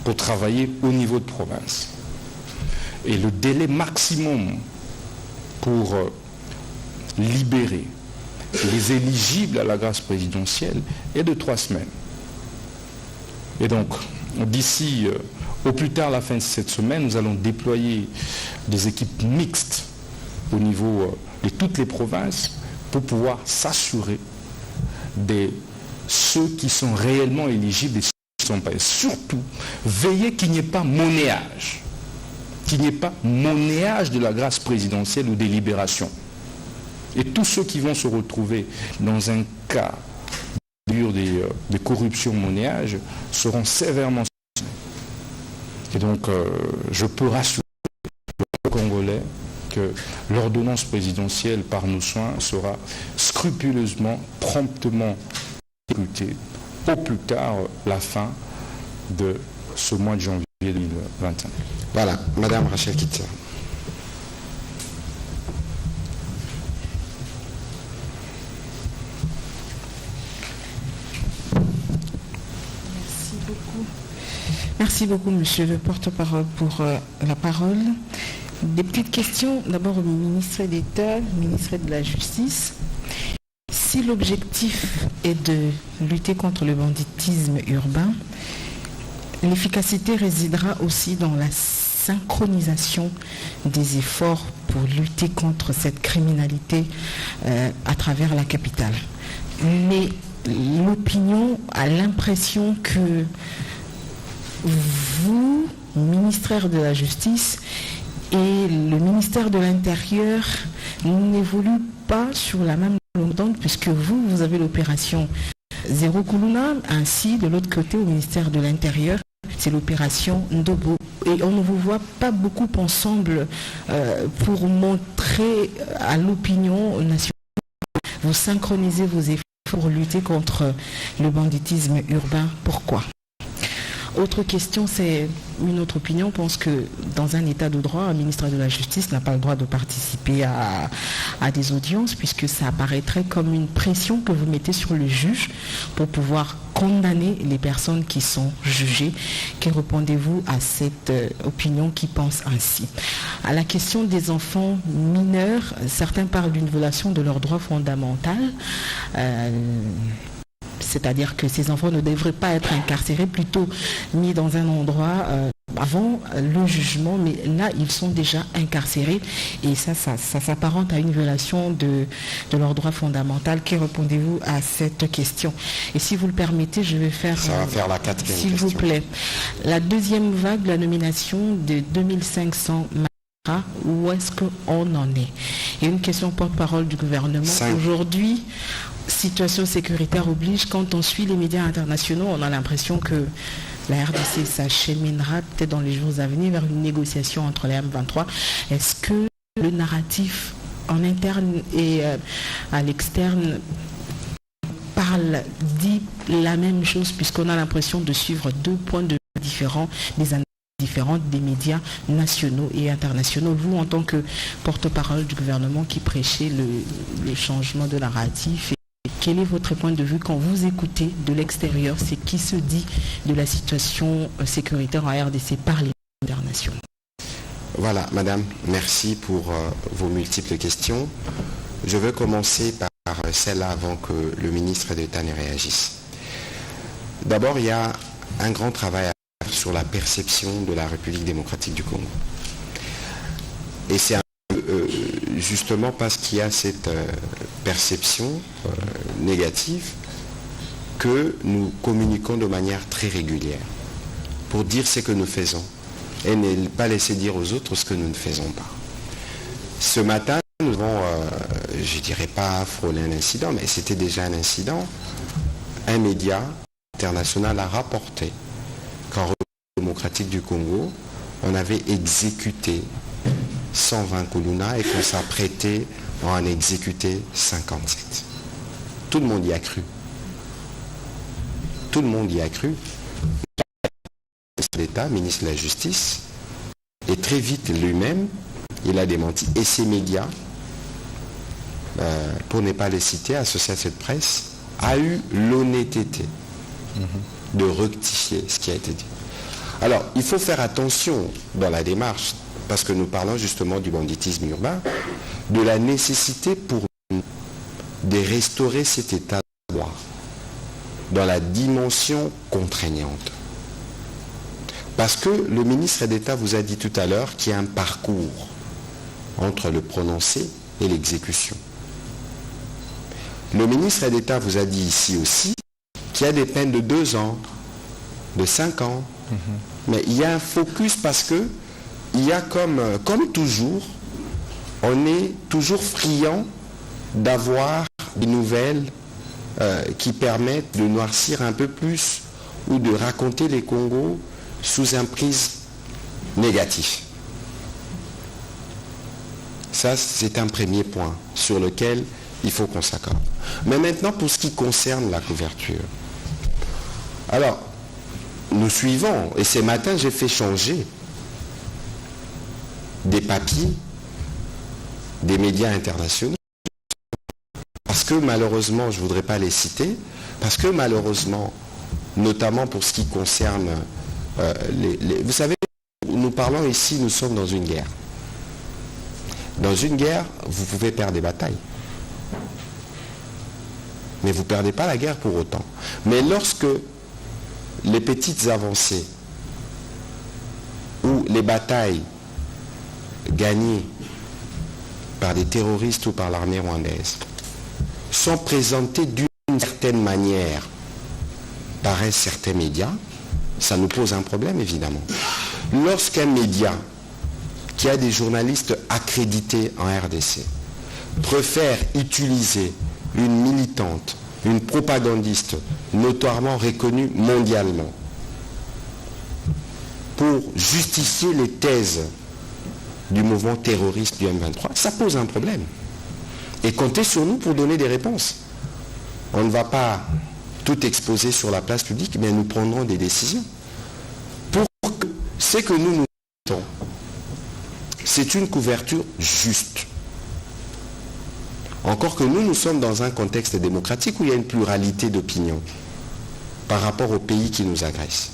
pour travailler au niveau de province. Et le délai maximum pour libérer les éligibles à la grâce présidentielle est de 3 semaines. Et donc, d'ici au plus tard la fin de cette semaine, nous allons déployer des équipes mixtes au niveau de toutes les provinces pour pouvoir s'assurer de ceux qui sont réellement éligibles et ceux qui ne sont pas. Et surtout, veiller qu'il n'y ait pas monnayage. Qu'il n'y ait pas monnayage de la grâce présidentielle ou des libérations. Et tous ceux qui vont se retrouver dans un cas de corruption monnayage seront sévèrement sanctionnés. Et donc, je peux rassurer les Congolais que l'ordonnance présidentielle par nos soins sera scrupuleusement, promptement exécutée, au plus tard la fin de ce mois de janvier 2021. Voilà, Madame Rachel Kitzer. Merci beaucoup, monsieur le porte-parole, pour la parole. Des petites questions, d'abord au ministre d'État, ministre de la Justice. Si l'objectif est de lutter contre le banditisme urbain, l'efficacité résidera aussi dans la synchronisation des efforts pour lutter contre cette criminalité à travers la capitale. Mais l'opinion a l'impression que vous, ministère de la Justice, et le ministère de l'Intérieur n'évoluent pas sur la même longueur d'onde, puisque vous avez l'opération Zéro Kuluna, ainsi de l'autre côté au ministère de l'Intérieur, c'est l'opération Ndobo. Et on ne vous voit pas beaucoup ensemble pour montrer à l'opinion nationale, vous synchronisez vos efforts pour lutter contre le banditisme urbain. Pourquoi ? Autre question, c'est une autre opinion. On pense que dans un état de droit, un ministre de la Justice n'a pas le droit de participer à des audiences, puisque ça apparaîtrait comme une pression que vous mettez sur le juge pour pouvoir condamner les personnes qui sont jugées. Que répondez-vous à cette opinion qui pense ainsi? À la question des enfants mineurs, certains parlent d'une violation de leurs droits fondamentaux. C'est-à-dire que ces enfants ne devraient pas être incarcérés, plutôt mis dans un endroit avant le jugement, mais là, ils sont déjà incarcérés et ça s'apparente à une violation de leurs droits fondamentaux. Que répondez-vous à cette question? Et si vous le permettez, je vais faire... Ça va faire la quatrième s'il question. vous plaît. La deuxième vague, la nomination de 2500 magistrats, où est-ce qu'on en est? Et une question porte-parole du gouvernement. Aujourd'hui, situation sécuritaire oblige, quand on suit les médias internationaux, on a l'impression que la RDC s'acheminera peut-être dans les jours à venir vers une négociation entre les M23. Est-ce que le narratif en interne et à l'externe dit la même chose, puisqu'on a l'impression de suivre deux points de vue différents, des analyses différentes des médias nationaux et internationaux? Vous, en tant que porte-parole du gouvernement qui prêchez le changement de narratif, quel est votre point de vue quand vous écoutez de l'extérieur ce qui se dit de la situation sécuritaire en RDC par les médias internationaux? Voilà, madame, merci pour vos multiples questions. Je veux commencer par celle-là avant que le ministre d'État ne réagisse. D'abord, il y a un grand travail à faire sur la perception de la République démocratique du Congo. Et c'est justement parce qu'il y a cette perception négative que nous communiquons de manière très régulière pour dire ce que nous faisons et ne pas laisser dire aux autres ce que nous ne faisons pas. Ce matin, nous avons, je ne dirais pas frôlé un incident, mais c'était déjà un incident. Un média international a rapporté qu'en République démocratique du Congo, on avait exécuté 120 Kuluna et qu'on s'apprêtait à en exécuter 57. Tout le monde y a cru. Tout le monde y a cru. Le ministre d'État, ministre de la Justice, et très vite lui-même, il a démenti. Et ces médias, pour ne pas les citer, Association de presse, a eu l'honnêteté de rectifier ce qui a été dit. Alors, il faut faire attention dans la démarche, parce que nous parlons justement du banditisme urbain, de la nécessité pour nous de restaurer cet état de droit dans la dimension contraignante. Parce que le ministre d'État vous a dit tout à l'heure qu'il y a un parcours entre le prononcé et l'exécution. Le ministre d'État vous a dit ici aussi qu'il y a des peines de 2 ans, de 5 ans, mais il y a un focus parce que il y a comme toujours, on est toujours friand d'avoir des nouvelles qui permettent de noircir un peu plus ou de raconter les Congos sous un prisme négatif. Ça, c'est un premier point sur lequel il faut qu'on s'accorde. Mais maintenant, pour ce qui concerne la couverture. Alors, nous nous suivons. Et ce matin, j'ai fait changer des papiers des médias internationaux. Parce que malheureusement, je ne voudrais pas les citer, parce que malheureusement, notamment pour ce qui concerne vous savez, nous parlons ici, nous sommes dans une guerre. Dans une guerre, vous pouvez perdre des batailles. Mais vous ne perdez pas la guerre pour autant. Mais lorsque les petites avancées ou les batailles gagnées par des terroristes ou par l'armée rwandaise sont présentées d'une certaine manière par un certain média, ça nous pose un problème évidemment. Lorsqu'un média qui a des journalistes accrédités en RDC préfère utiliser une militante, une propagandiste notoirement reconnue mondialement pour justifier les thèses du mouvement terroriste du M23, ça pose un problème. Et comptez sur nous pour donner des réponses. On ne va pas tout exposer sur la place publique, mais nous prendrons des décisions. Pour que ce que nous mettons, c'est une couverture juste. Encore que nous sommes dans un contexte démocratique où il y a une pluralité d'opinions par rapport aux pays qui nous agressent.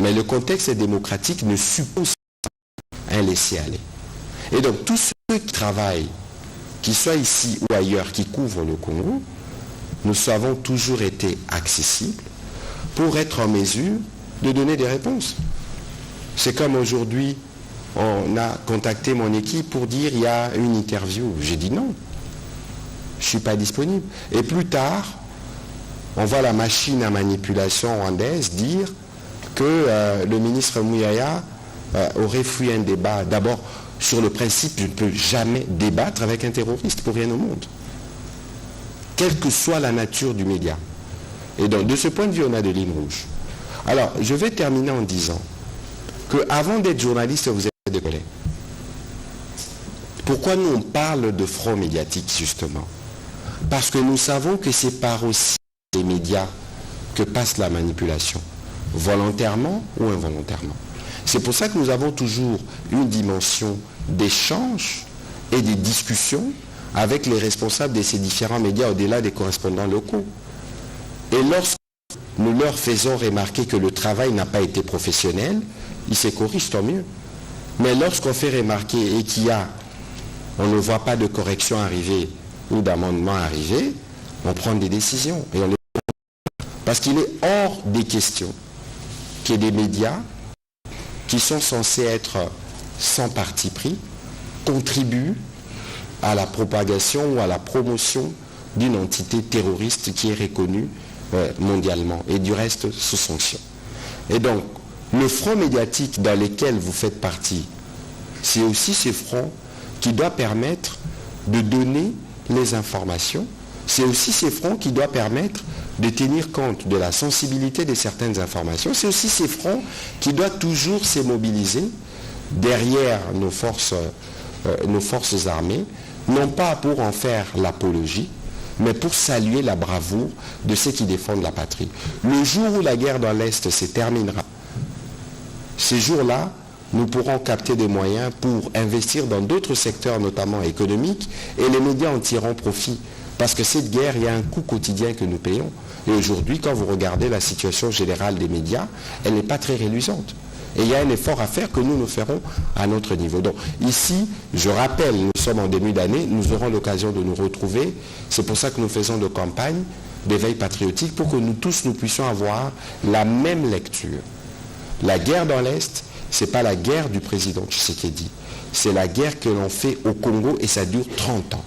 Mais le contexte démocratique ne suppose pas un laisser-aller. Et donc tous ceux qui travaillent, qu'ils soient ici ou ailleurs, qui couvrent le Congo, nous avons toujours été accessibles pour être en mesure de donner des réponses. C'est comme aujourd'hui, on a contacté mon équipe pour dire il y a une interview. J'ai dit non, je ne suis pas disponible. Et plus tard, on voit la machine à manipulation rwandaise dire que le ministre Mouyaya aurait fui un débat. D'abord, sur le principe, je ne peux jamais débattre avec un terroriste pour rien au monde, quelle que soit la nature du média. Et donc, de ce point de vue, on a des lignes rouges. Alors, je vais terminer en disant qu'avant d'être journaliste, vous êtes des collègues. Pourquoi nous, on parle de front médiatique, justement? Parce que nous savons que c'est par aussi les médias que passe la manipulation, volontairement ou involontairement. C'est pour ça que nous avons toujours une dimension d'échange et des discussions avec les responsables de ces différents médias au-delà des correspondants locaux. Et lorsque nous leur faisons remarquer que le travail n'a pas été professionnel, ils se corrigent, tant mieux. Mais lorsqu'on fait remarquer et on ne voit pas de correction arriver ou d'amendement arriver, on prend des décisions. Et parce qu'il est hors des questions qu'il y ait des médias qui sont censés être sans parti pris, contribuent à la propagation ou à la promotion d'une entité terroriste qui est reconnue mondialement et du reste sous sanction. Et donc, le front médiatique dans lequel vous faites partie, c'est aussi ce front qui doit permettre de donner les informations. C'est aussi ce front qui doit permettre de tenir compte de la sensibilité de certaines informations. C'est aussi ce front qui doit toujours se mobiliser derrière nos forces armées, non pas pour en faire l'apologie, mais pour saluer la bravoure de ceux qui défendent la patrie. Le jour où la guerre dans l'Est se terminera, ces jours-là, nous pourrons capter des moyens pour investir dans d'autres secteurs, notamment économiques, et les médias en tireront profit. Parce que cette guerre, il y a un coût quotidien que nous payons. Et aujourd'hui, quand vous regardez la situation générale des médias, elle n'est pas très reluisante. Et il y a un effort à faire que nous ferons à notre niveau. Donc ici, je rappelle, nous sommes en début d'année, nous aurons l'occasion de nous retrouver. C'est pour ça que nous faisons des campagnes d'éveil patriotique pour que nous tous, nous puissions avoir la même lecture. La guerre dans l'Est, ce n'est pas la guerre du président Tshisekedi. C'est la guerre que l'on fait au Congo et ça dure 30 ans.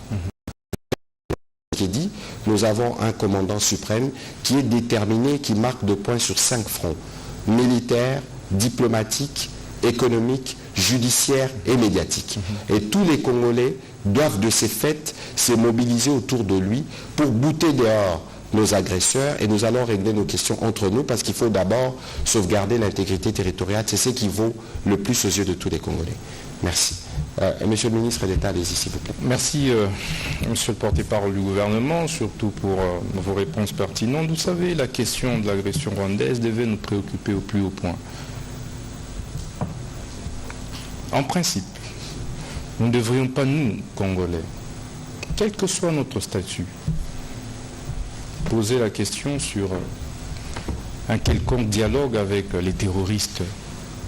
Nous avons un commandant suprême qui est déterminé, qui marque de points sur 5 fronts. Militaire, diplomatique, économique, judiciaire et médiatique. Et tous les Congolais doivent de ces faits se mobiliser autour de lui pour bouter dehors nos agresseurs et nous allons régler nos questions entre nous parce qu'il faut d'abord sauvegarder l'intégrité territoriale. C'est ce qui vaut le plus aux yeux de tous les Congolais. Merci. Monsieur le ministre d'État, allez-y s'il vous plaît. Merci, monsieur le porte-parole du gouvernement, surtout pour vos réponses pertinentes. Vous savez, la question de l'agression rwandaise devait nous préoccuper au plus haut point. En principe, nous ne devrions pas, nous, Congolais, quel que soit notre statut, poser la question sur un quelconque dialogue avec les terroristes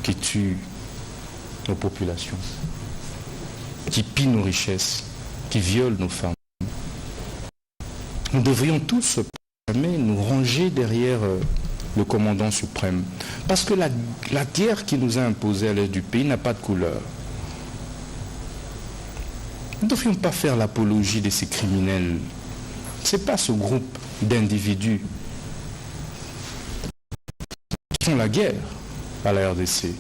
qui tuent nos populations, qui pillent nos richesses, qui violent nos femmes. Nous devrions tous nous ranger derrière le commandant suprême. Parce que la guerre qui nous a imposée à l'est du pays n'a pas de couleur. Nous ne devrions pas faire l'apologie de ces criminels. Ce n'est pas ce groupe d'individus qui font la guerre à la RDC.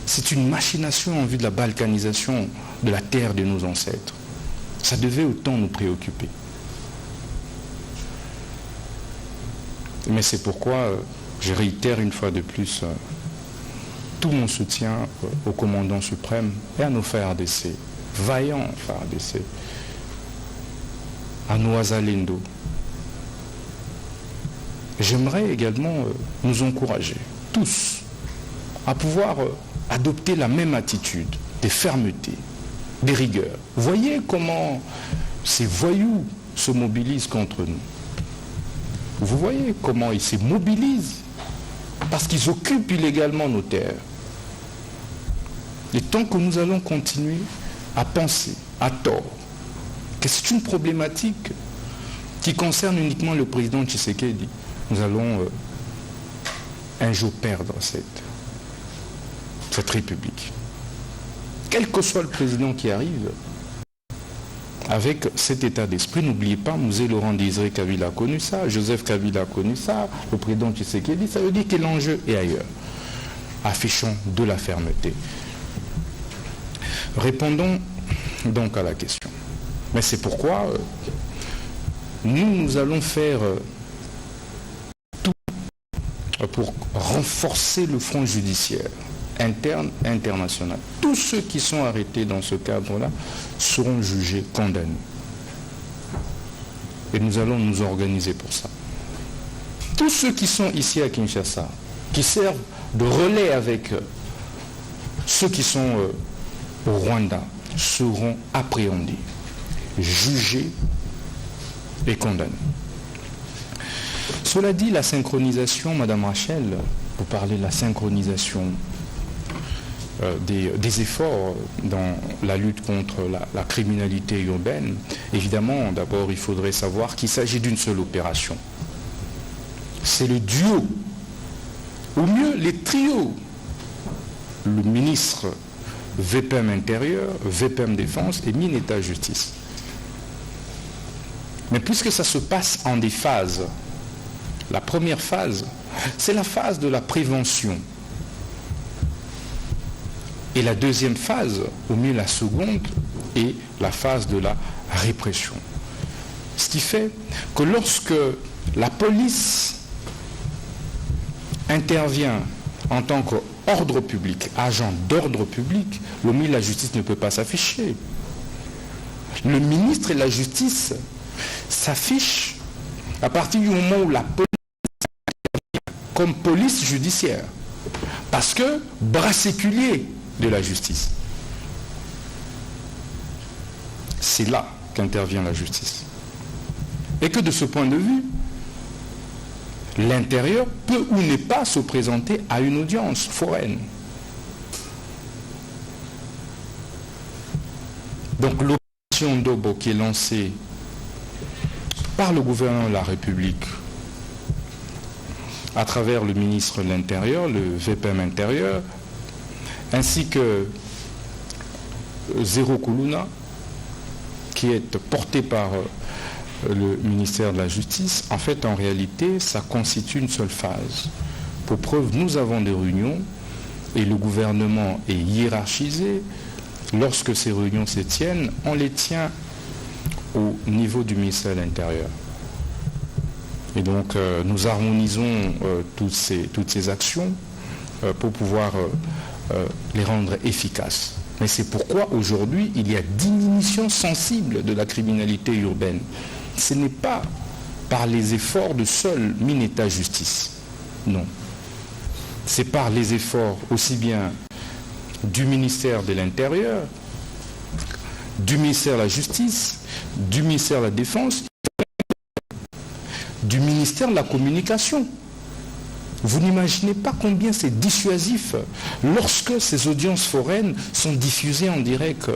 C'est une machination en vue de la balkanisation de la terre de nos ancêtres. Ça devait autant nous préoccuper. Mais c'est pourquoi je réitère une fois de plus tout mon soutien au commandant suprême et à nos FARDC, vaillants FARDC, à nos Azalendo. J'aimerais également nous encourager, tous, à pouvoir adopter la même attitude de fermeté, de rigueur. Voyez comment ces voyous se mobilisent contre nous. Vous voyez comment ils se mobilisent parce qu'ils occupent illégalement nos terres. Et tant que nous allons continuer à penser à tort que c'est une problématique qui concerne uniquement le président Tshisekedi, nous allons un jour perdre cette République. Quel que soit le président qui arrive, avec cet état d'esprit, n'oubliez pas, Mouzé Laurent Désiré Kabila a connu ça, Joseph Kabila a connu ça, le président Tshisekedi, ça veut dire que l'enjeu est ailleurs. Affichons de la fermeté. Répondons donc à la question. Mais c'est pourquoi nous allons faire tout pour renforcer le front judiciaire interne et international. Tous ceux qui sont arrêtés dans ce cadre-là seront jugés, condamnés. Et nous allons nous organiser pour ça. Tous ceux qui sont ici à Kinshasa, qui servent de relais avec ceux qui sont au Rwanda, seront appréhendés, jugés et condamnés. Cela dit, la synchronisation, Madame Rachel, vous parlez de la synchronisation des efforts dans la lutte contre la criminalité urbaine. Évidemment, d'abord, il faudrait savoir qu'il s'agit d'une seule opération. C'est le duo, ou mieux les trios. Le ministre VPM Intérieur, VPM Défense et Mineta Justice. Mais puisque ça se passe en des phases, la première phase, c'est la phase de la prévention. Et la deuxième phase, au mieux la seconde, est la phase de la répression. Ce qui fait que lorsque la police intervient en tant qu'ordre public, agent d'ordre public, le ministre de la Justice ne peut pas s'afficher. Le ministre de la Justice s'affiche à partir du moment où la police intervient comme police judiciaire. Parce que bras séculier de la justice. C'est là qu'intervient la justice. Et que de ce point de vue, l'intérieur peut ou n'est pas se présenter à une audience foraine. Donc l'opération Ndobo qui est lancée par le gouvernement de la République à travers le ministre de l'Intérieur, le VPM Intérieur, ainsi que Zéro Kuluna, qui est porté par le ministère de la Justice, en fait, en réalité, ça constitue une seule phase. Pour preuve, nous avons des réunions et le gouvernement est hiérarchisé. Lorsque ces réunions se tiennent, on les tient au niveau du ministère de l'Intérieur. Et donc nous harmonisons toutes ces actions pour pouvoir les rendre efficaces. Mais c'est pourquoi aujourd'hui il y a diminution sensible de la criminalité urbaine. Ce n'est pas par les efforts de seul Mineta-Justice. Non. C'est par les efforts aussi bien du ministère de l'Intérieur, du ministère de la Justice, du ministère de la Défense, du ministère de la Communication. Vous n'imaginez pas combien c'est dissuasif lorsque ces audiences foraines sont diffusées en direct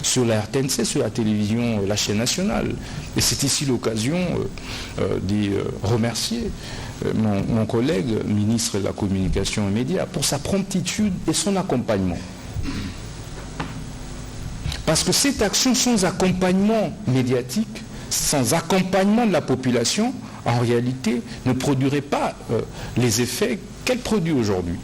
sur la RTNC, sur la télévision, la chaîne nationale. Et c'est ici l'occasion de remercier mon collègue, ministre de la Communication et Médias, pour sa promptitude et son accompagnement. Parce que cette action sans accompagnement médiatique, sans accompagnement de la population, en réalité, ne produirait pas les effets qu'elle produit aujourd'hui.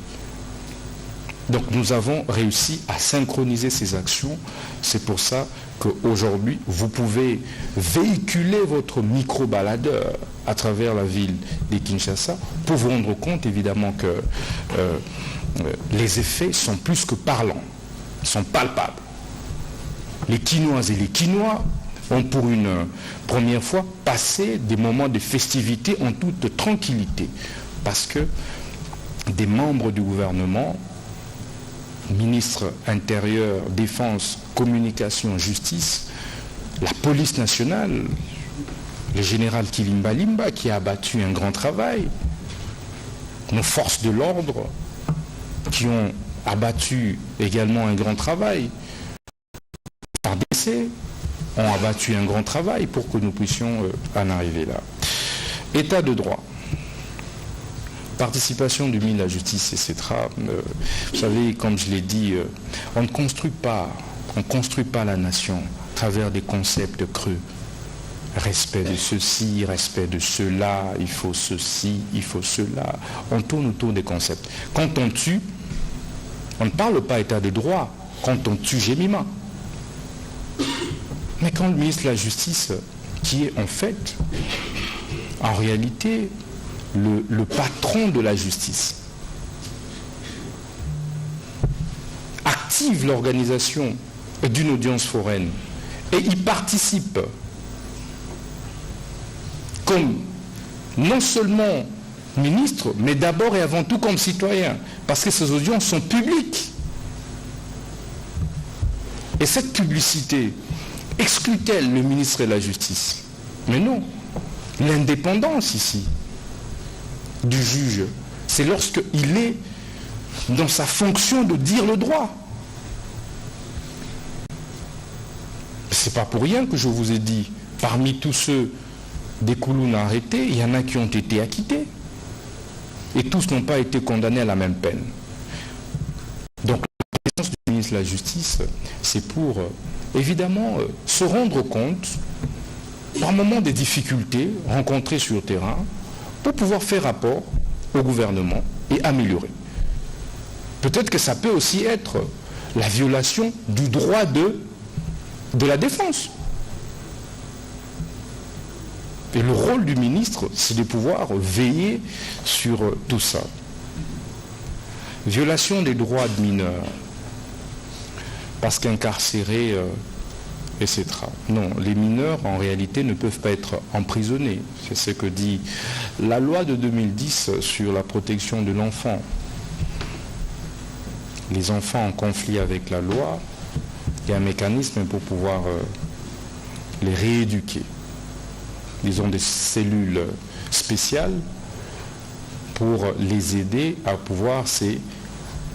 Donc nous avons réussi à synchroniser ces actions. C'est pour ça qu'aujourd'hui, vous pouvez véhiculer votre micro-baladeur à travers la ville de Kinshasa pour vous rendre compte évidemment que les effets sont plus que parlants, sont palpables. Les Quinoises et les Quinois ont pour une première fois passé des moments de festivité en toute tranquillité. Parce que des membres du gouvernement, ministre intérieur, défense, communication, justice, la police nationale, le général Kilimba Limba qui a abattu un grand travail, nos forces de l'ordre qui ont abattu également un grand travail, RDC, ont abattu un grand travail pour que nous puissions en arriver là. État de droit, participation du ministre de la Justice, etc. Vous savez, comme je l'ai dit, on ne construit pas la nation à travers des concepts creux. Respect de ceci, respect de cela, il faut ceci, il faut cela. On tourne autour des concepts. Quand on tue, on ne parle pas état de droit. Quand on tue Jemima. Mais quand le ministre de la Justice, qui est en fait, en réalité, le patron de la justice, active l'organisation d'une audience foraine et y participe comme non seulement ministre, mais d'abord et avant tout comme citoyen, parce que ces audiences sont publiques. Et cette publicité exclut-elle le ministre de la Justice? Mais non. L'indépendance ici du juge, c'est lorsqu'il est dans sa fonction de dire le droit. C'est pas pour rien que je vous ai dit, parmi tous ceux des Kouloun arrêtés, il y en a qui ont été acquittés. Et tous n'ont pas été condamnés à la même peine. Donc la présence du ministre de la Justice, c'est pour évidemment se rendre compte par moment des difficultés rencontrées sur le terrain pour pouvoir faire rapport au gouvernement et améliorer. Peut-être que ça peut aussi être la violation du droit de la défense. Et le rôle du ministre, c'est de pouvoir veiller sur tout ça. Violation des droits de mineurs, parce qu'incarcérés, etc. Non, les mineurs, en réalité, ne peuvent pas être emprisonnés. C'est ce que dit la loi de 2010 sur la protection de l'enfant. Les enfants en conflit avec la loi, il y a un mécanisme pour pouvoir les rééduquer. Ils ont des cellules spéciales pour les aider à pouvoir se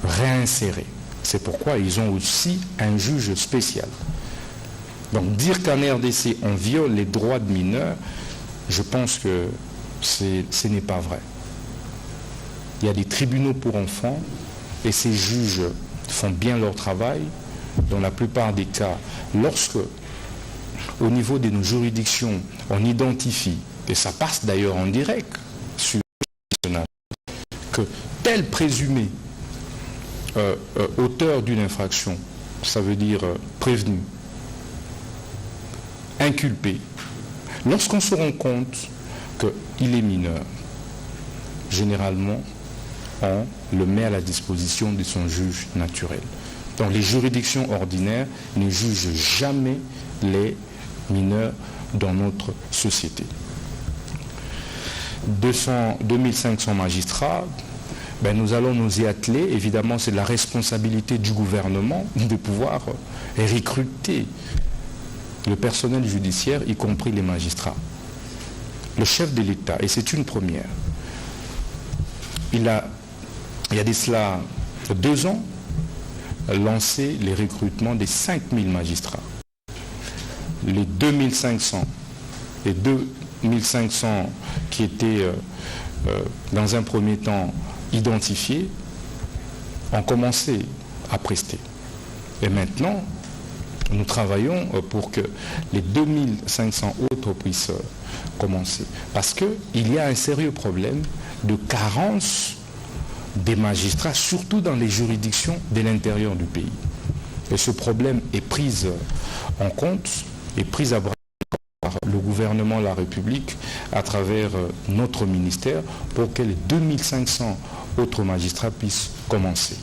réinsérer. C'est pourquoi ils ont aussi un juge spécial. Donc dire qu'en RDC on viole les droits de mineurs, je pense que ce n'est pas vrai. Il y a des tribunaux pour enfants et ces juges font bien leur travail. Dans la plupart des cas, lorsque au niveau de nos juridictions, on identifie, et ça passe d'ailleurs en direct sur le national, que tel présumé auteur d'une infraction, ça veut dire prévenu, inculpé, lorsqu'on se rend compte qu'il est mineur, généralement, on le met à la disposition de son juge naturel. Donc les juridictions ordinaires ne jugent jamais les mineurs dans notre société. 2500 magistrats, nous allons nous y atteler. Évidemment, c'est la responsabilité du gouvernement de pouvoir recruter le personnel judiciaire, y compris les magistrats. Le chef de l'État, et c'est une première, il y a de cela 2 ans, lancé les recrutements des 5000 magistrats. Les 2500 qui étaient dans un premier temps identifiés ont commencé à prester. Et maintenant, nous travaillons pour que les 2500 autres puissent commencer. Parce qu'il y a un sérieux problème de carence des magistrats, surtout dans les juridictions de l'intérieur du pays. Et ce problème est pris en compte et pris à bras par le gouvernement de la République à travers notre ministère pour que les 2500 autres magistrats puissent commencer.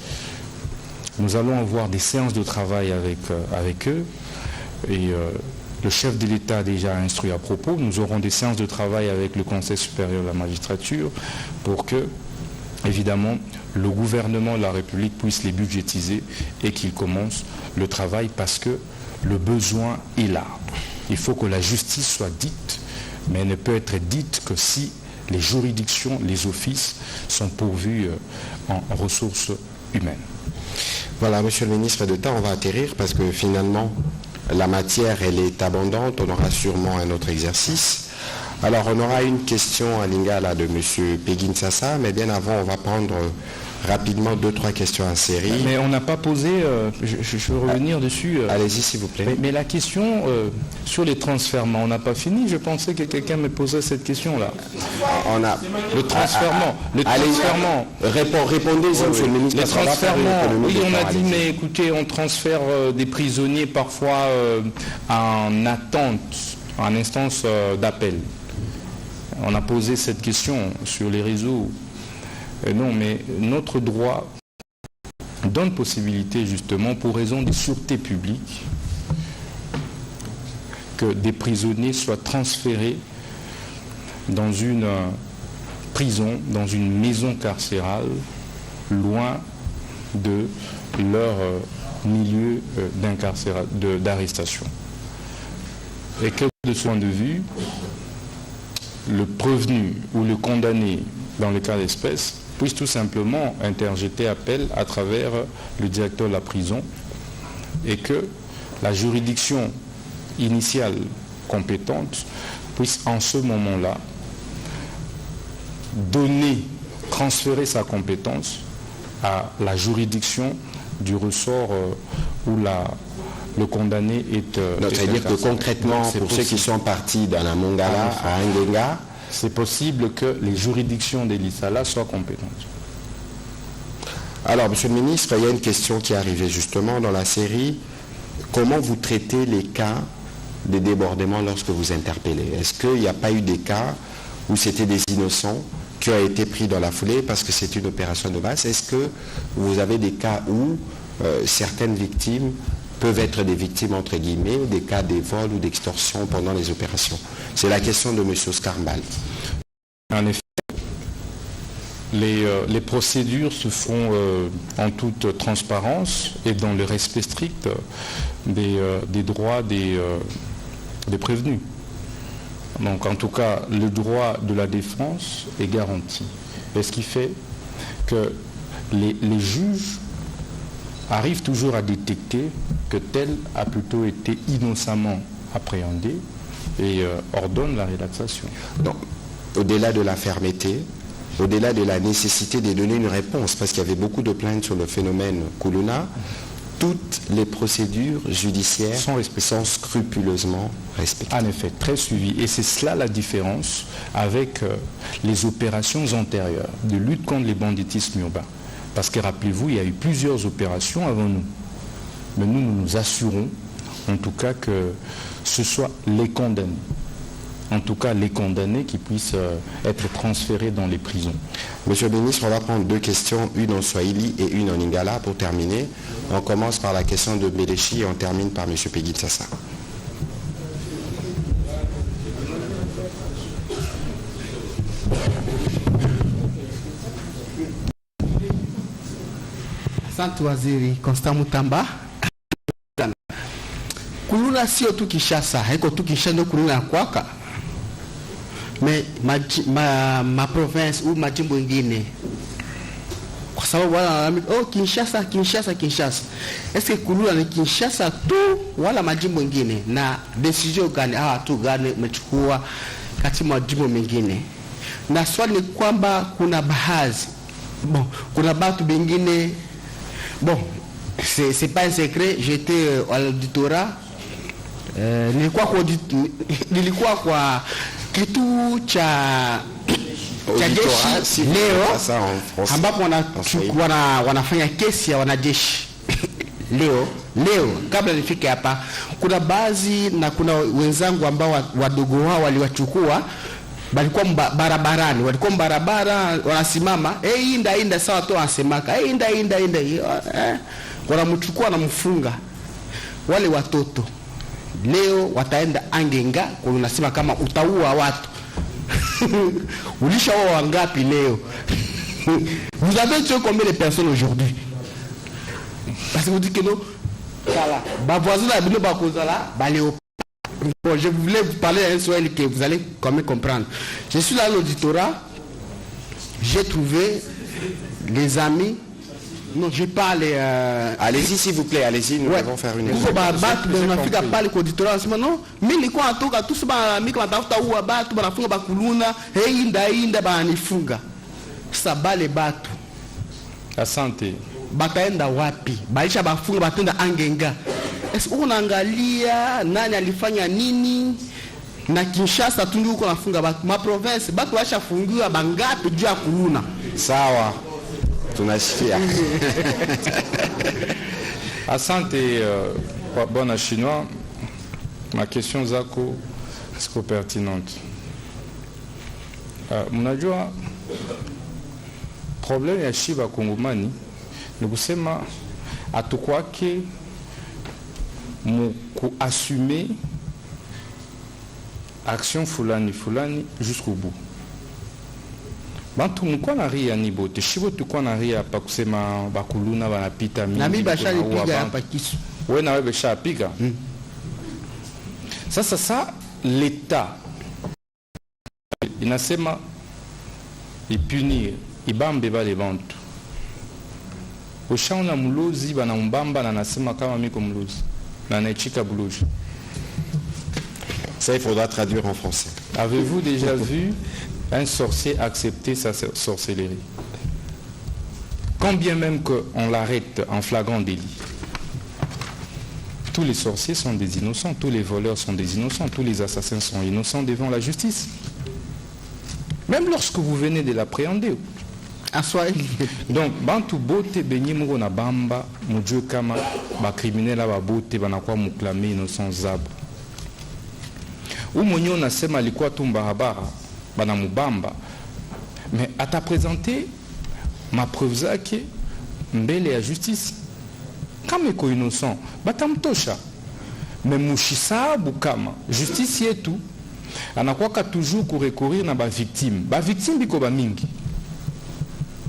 Nous allons avoir des séances de travail avec eux et le chef de l'État a déjà instruit à propos. Nous aurons des séances de travail avec le Conseil supérieur de la magistrature pour que, évidemment, le gouvernement de la République puisse les budgétiser et qu'ils commencent le travail parce que le besoin est là. Il faut que la justice soit dite, mais elle ne peut être dite que si les juridictions, les offices sont pourvus en ressources humaines. Voilà, monsieur le ministre d'État, on va atterrir parce que finalement, la matière, elle est abondante. On aura sûrement un autre exercice. Alors, on aura une question à Lingala de monsieur Peguine Sassa, mais bien avant, on va prendre rapidement 2-3 questions en série. Mais on n'a pas posé, je veux revenir dessus. Allez-y, s'il vous plaît. Mais la question sur les transfèrements, on n'a pas fini. Je pensais que quelqu'un me posait cette question-là. On a le transfèrement. Répondez-y, monsieur le ministre. Les transfèrements, oui, on a dit, mais écoutez, on transfère des prisonniers parfois en attente, en instance d'appel. On a posé cette question sur les réseaux. Non, mais notre droit donne possibilité justement, pour raison de sûreté publique, que des prisonniers soient transférés dans une prison, dans une maison carcérale, loin de leur milieu d'arrestation. Et que de ce point de vue, le prévenu ou le condamné, dans le cas d'espèce, puisse tout simplement interjeter appel à travers le directeur de la prison et que la juridiction initiale compétente puisse en ce moment-là transférer sa compétence à la juridiction du ressort où le condamné est... C'est-à-dire que concrètement, pour ceux qui sont partis dans la Mongala à Ngenga, c'est possible que les juridictions de l'Issala soient compétentes. Alors, monsieur le ministre, il y a une question qui est arrivée justement dans la série. Comment vous traitez les cas de débordement lorsque vous interpellez? Est-ce qu'il n'y a pas eu des cas où c'était des innocents qui ont été pris dans la foulée parce que c'est une opération de masse? Est-ce que vous avez des cas où certaines victimes peuvent être des victimes entre guillemets, des cas de vol ou d'extorsion pendant les opérations? C'est la question de M. Oscar Mbal. En effet, les procédures se font en toute transparence et dans le respect strict des droits des prévenus. Donc en tout cas, le droit de la défense est garanti. Et ce qui fait que les juges arrive toujours à détecter que tel a plutôt été innocemment appréhendé et ordonne la relaxation. Donc, au-delà de la fermeté, au-delà de la nécessité de donner une réponse, parce qu'il y avait beaucoup de plaintes sur le phénomène Koulouna, toutes les procédures judiciaires sont scrupuleusement respectées. En effet, très suivies. Et c'est cela la différence avec les opérations antérieures de lutte contre les banditismes urbains. Parce que rappelez-vous, il y a eu plusieurs opérations avant nous. Mais nous assurons, en tout cas, que ce soit les condamnés en tout cas les condamnés qui puissent être transférés dans les prisons. Monsieur le ministre, on va prendre 2 questions, une en Swahili et une en Lingala pour terminer. On commence par la question de Béléchi et on termine par monsieur Peggy Sassa. Asante Waziri Constant Mutamba. Kuluna sio tu Kinshasa, haiko tu Kinshasa ndio kuluna kwaka. Ma province ou majimbo mengine. Kwa sababu wala wanalamika, oh Kinshasa. Eske kuluna ni Kinshasa tu wala majimbo mengine? Na decision gani tu gani umechukua katika majimbo mengine? Na swali ni kwamba kuna baadhi kuna batu bengine c'est pas un secret, j'étais à l'auditorat, nilikuwa kwa kitu cha jeshi leo ambapo wanafanya kesi ya wanajeshi leo kabla nifike hapa. Kuna baadhi na kuna wenzangu ambao wadogo wao waliwachukua, walikuwa barabarani, walikuwa barabara wanasimama, inda sawa tu wanasemaka inda wanamchukua na mfunga. Wale watoto leo wataenda Angenga, kwa unasema kama utaua watu. Ulishaua wangapi leo? Vous avez tué combien de personnes aujourd'hui? Parce que vous dites que non, bah voisin a bino ba kozala baléo. Bon, je voulais vous parler d'un soir que vous allez quand même comprendre. Je suis là à l'auditorat, j'ai trouvé les amis. Non, je parle. Allez-y s'il vous plaît, allez-y, nous devons faire une émission. Unafika pale kwa auditorat unasema non, mimi nilikuwa natoka tu sema mimi natafuta uwa batu banafunga bakuluna, inda banifunga. Sasa bale batu. Asante. Bataenda wapi? Baisha bafunga batenda Angenga. Unaangalia nani alifanya nini? Na Kinshasa tungi uko nafunga batu. Ma province batu washafungiwa bangapi juu ya kuluna? Sawa. Tunasikia. Asante bwana chinois. Ma question zako siko pertinente. Mnajua problème ya shiba kongomani ni kusema atukwake ku assumer action fulani jusqu'au bout. Bantu mko na ria ni bote shibo tukwa na ria pa kusema bakuluna banapita mingi na mimi bashali piga hapa kisu wewe na wewe beshapiga. Sasa l'état inasema ipunir ibambe bale bantu. Ushaona mlozi bana mbamba na nasema kama miko mlozi. Ça, il faudra traduire en français. Avez-vous déjà vu un sorcier accepter sa sorcellerie? Quand bien même qu'on l'arrête en flagrant délit. Tous les sorciers sont des innocents, tous les voleurs sont des innocents, tous les assassins sont innocents devant la justice. Même lorsque vous venez de l'appréhender. Donc bantu bote benyi mungo na bamba mujue kama ba criminel ba bote banakuwa muklame innocent zabu. Umonyo nasema alikuwa tu mbarabara bana mubamba. Mais ata présenter ma preuve zake mbele ya justice. Kama iko innocent batamtosha. Mais mushisabu kama justice yetu anakuwa toujours ku recourir na ba victime. Ba victime biko ba mingi.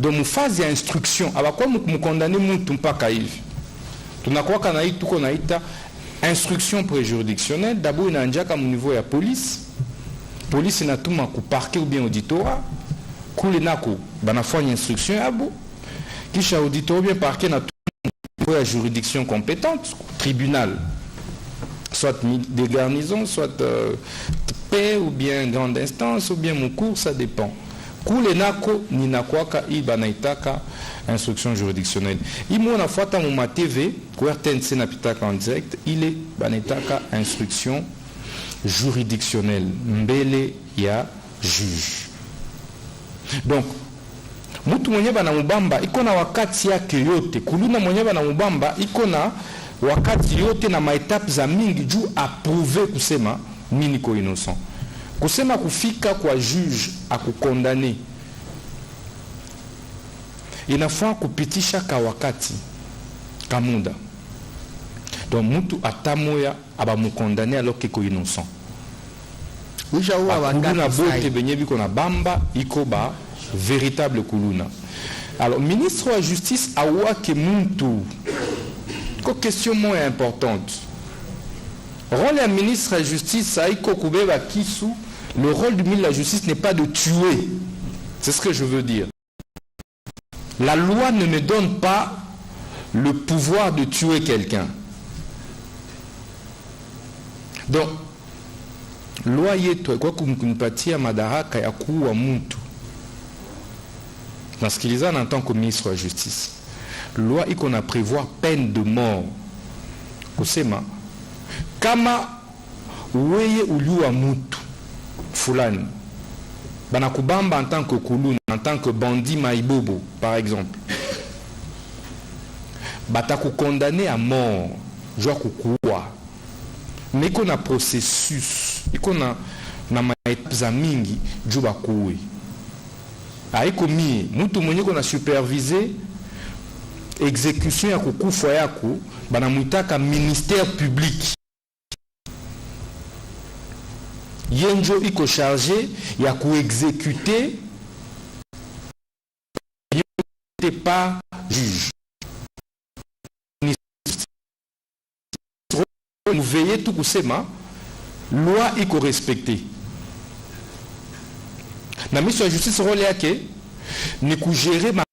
Donc mu phase ya instruction abakuwa mukondane muntu mpaka hivi tunakuwa na hii tuko naita instruction préjuridictionnelle. D'abord inaanjaka mu niveau ya police inatuma ku parquet ou bien auditorat kule nako banafanya instruction yabo kisha auditorat ou bien parquet na niveau ya juridiction compétente tribunal soit des garnisons soit paix ou bien grande instance ou bien mon cours, ça dépend. Kule nako ninakwaka ibanaitaka instruction juridictionnelle. Imo nafuata mu ma TV ko RTNC na pitaka en direct, il est banaitaka instruction juridictionnelle mbele ya juge. Donc mutu mwenye bana mubamba iko na wakati yake yote, kuluna mwenye bana mubamba iko na wakati yote na maetape za mingi juu approuver kusema mimi niko innocent. kusema kufika kwa juge akukondane inafaa kupitisha ka wakati kamuda, donc mtu atamoya abamukondane alors kiko innocent. Kuluna bote benye biko na bamba iko ba véritable kuluna. Alors ministre wa justice awa ke muntu ko question moins importante. Rôle ya ministre de la justice aiko kubeba kisu. Le rôle du ministre de la justice n'est pas de tuer. C'est ce que je veux dire. La loi ne me donne pas le pouvoir de tuer quelqu'un. Donc, loi yetu kwa kunipatia madaraka ya kuua mtu. Nasikilizana en tant que ministre de la justice. Loi iko na prévoir peine de mort. Kusema kama weye uliua mtu fulani banakubamba en tant que kuluna, en tant que bandit maibobo par exemple, batakukondane à mort, genre kukuwa, mais iko na processus, iko na maetape za mingi juu bakuwe. Haiko mie mtu mwenye ko na superviser exécution ya kukufa yako banamwitaka ministère public. Yenjo iko chargé ya kuexécuter pas juge. Nous veillons tout kusema loi iko respecter. Na ministre de la justice rôle yake ni kugérer ma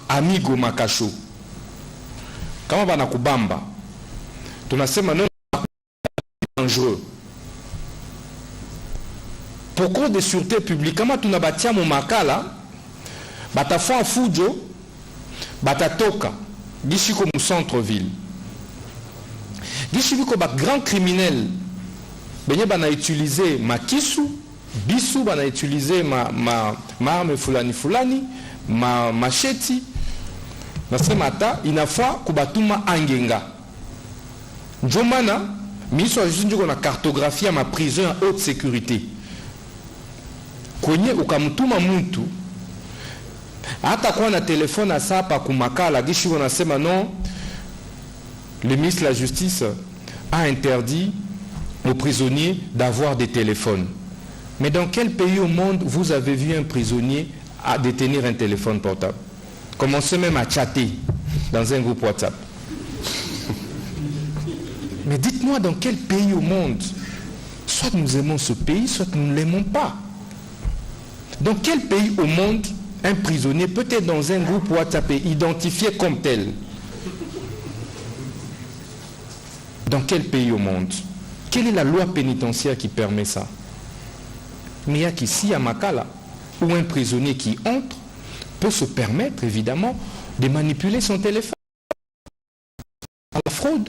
amigo makasho. Kama bana kubamba tunasema non dangereux. Pour cause de sûreté publique, kama tunabatia mu makala batafa fujo batatoka gishiko mu centre ville. Gishiko ba grand criminel benye bana utiliser makisu bisu bana utiliser ma arme fulani ma macheti nasema ata inafaa kubatuma angenga. Njomana ministre wa justice na cartographie ya ma prison en haute sécurité kwenye ukamtuma mtu hata kwa na telefone asapa kumakala gishi wanasema non, le ministre de la justice a interdit aux prisonniers d'avoir des téléphones. Mais dans quel pays au monde vous avez vu un prisonnier à détenir un téléphone portable? Commencez même à chatter dans un groupe WhatsApp. Mais dites-moi dans quel pays au monde, soit nous aimons ce pays, soit nous ne l'aimons pas. Dans quel pays au monde un prisonnier peut être dans un groupe WhatsApp et identifié comme tel? Dans quel pays au monde? Quelle est la loi pénitentiaire qui permet ça? Mais il y a qu'ici à Makala, où un prisonnier qui entre peut se permettre évidemment de manipuler son téléphone. La fraude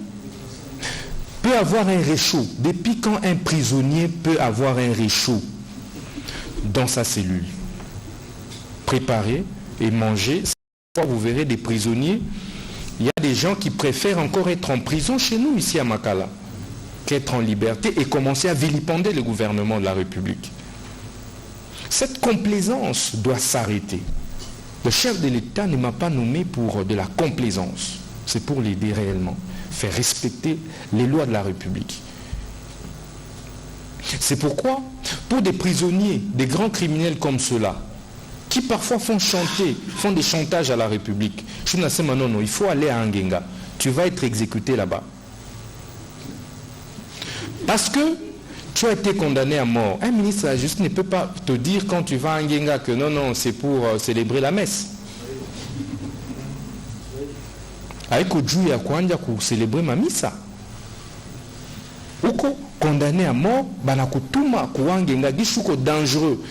peut avoir un réchaud. Depuis quand un prisonnier peut avoir un réchaud dans sa cellule? Préparer et manger. Vous verrez des prisonniers. Il y a des gens qui préfèrent encore être en prison chez nous ici à Makala qu'être en liberté et commencer à vilipender le gouvernement de la République. Cette complaisance doit s'arrêter. Le chef de l'État ne m'a pas nommé pour de la complaisance. C'est pour l'aider réellement. Faire respecter les lois de la République. C'est pourquoi, pour des prisonniers, des grands criminels comme ceux-là, qui parfois font des chantages à la République, je me dis non, il faut aller à Angenga. Tu vas être exécuté là-bas. Parce que tu as été condamné à mort. Un ministre de la Justice ne peut pas te dire quand tu vas à Angenga que non, c'est pour célébrer la messe. Avec Odjou à Kwanja pour célébrer ma missa. Uko condamné à mort, banakutuma kuangenga gishuko dangereux.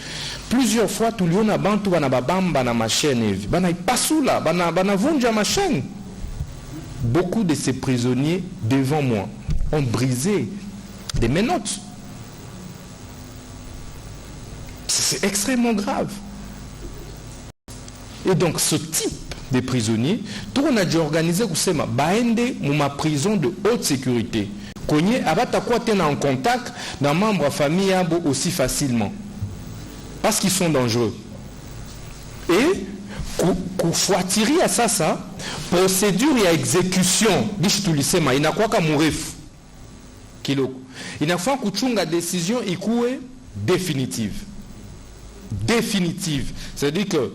Plusieurs fois tout liona bantu banababamba na ma chaîne bana ipasula bana vunja ma chaîne. Beaucoup de ces prisonniers devant moi ont brisé des menottes. C'est extrêmement grave. Et donc ce type de prisonniers, tout on a dû organiser kusema baende mu ma prison de haute sécurité. Cogné, abata quoi t'es en contact d'un membre de famille aussi facilement. Parce qu'ils sont dangereux. Et, faut attirer à ça, procédure et exécution, il n'a quoi qu'à mourir. Il n'a pas qu'à décision définitive. Définitive. C'est-à-dire que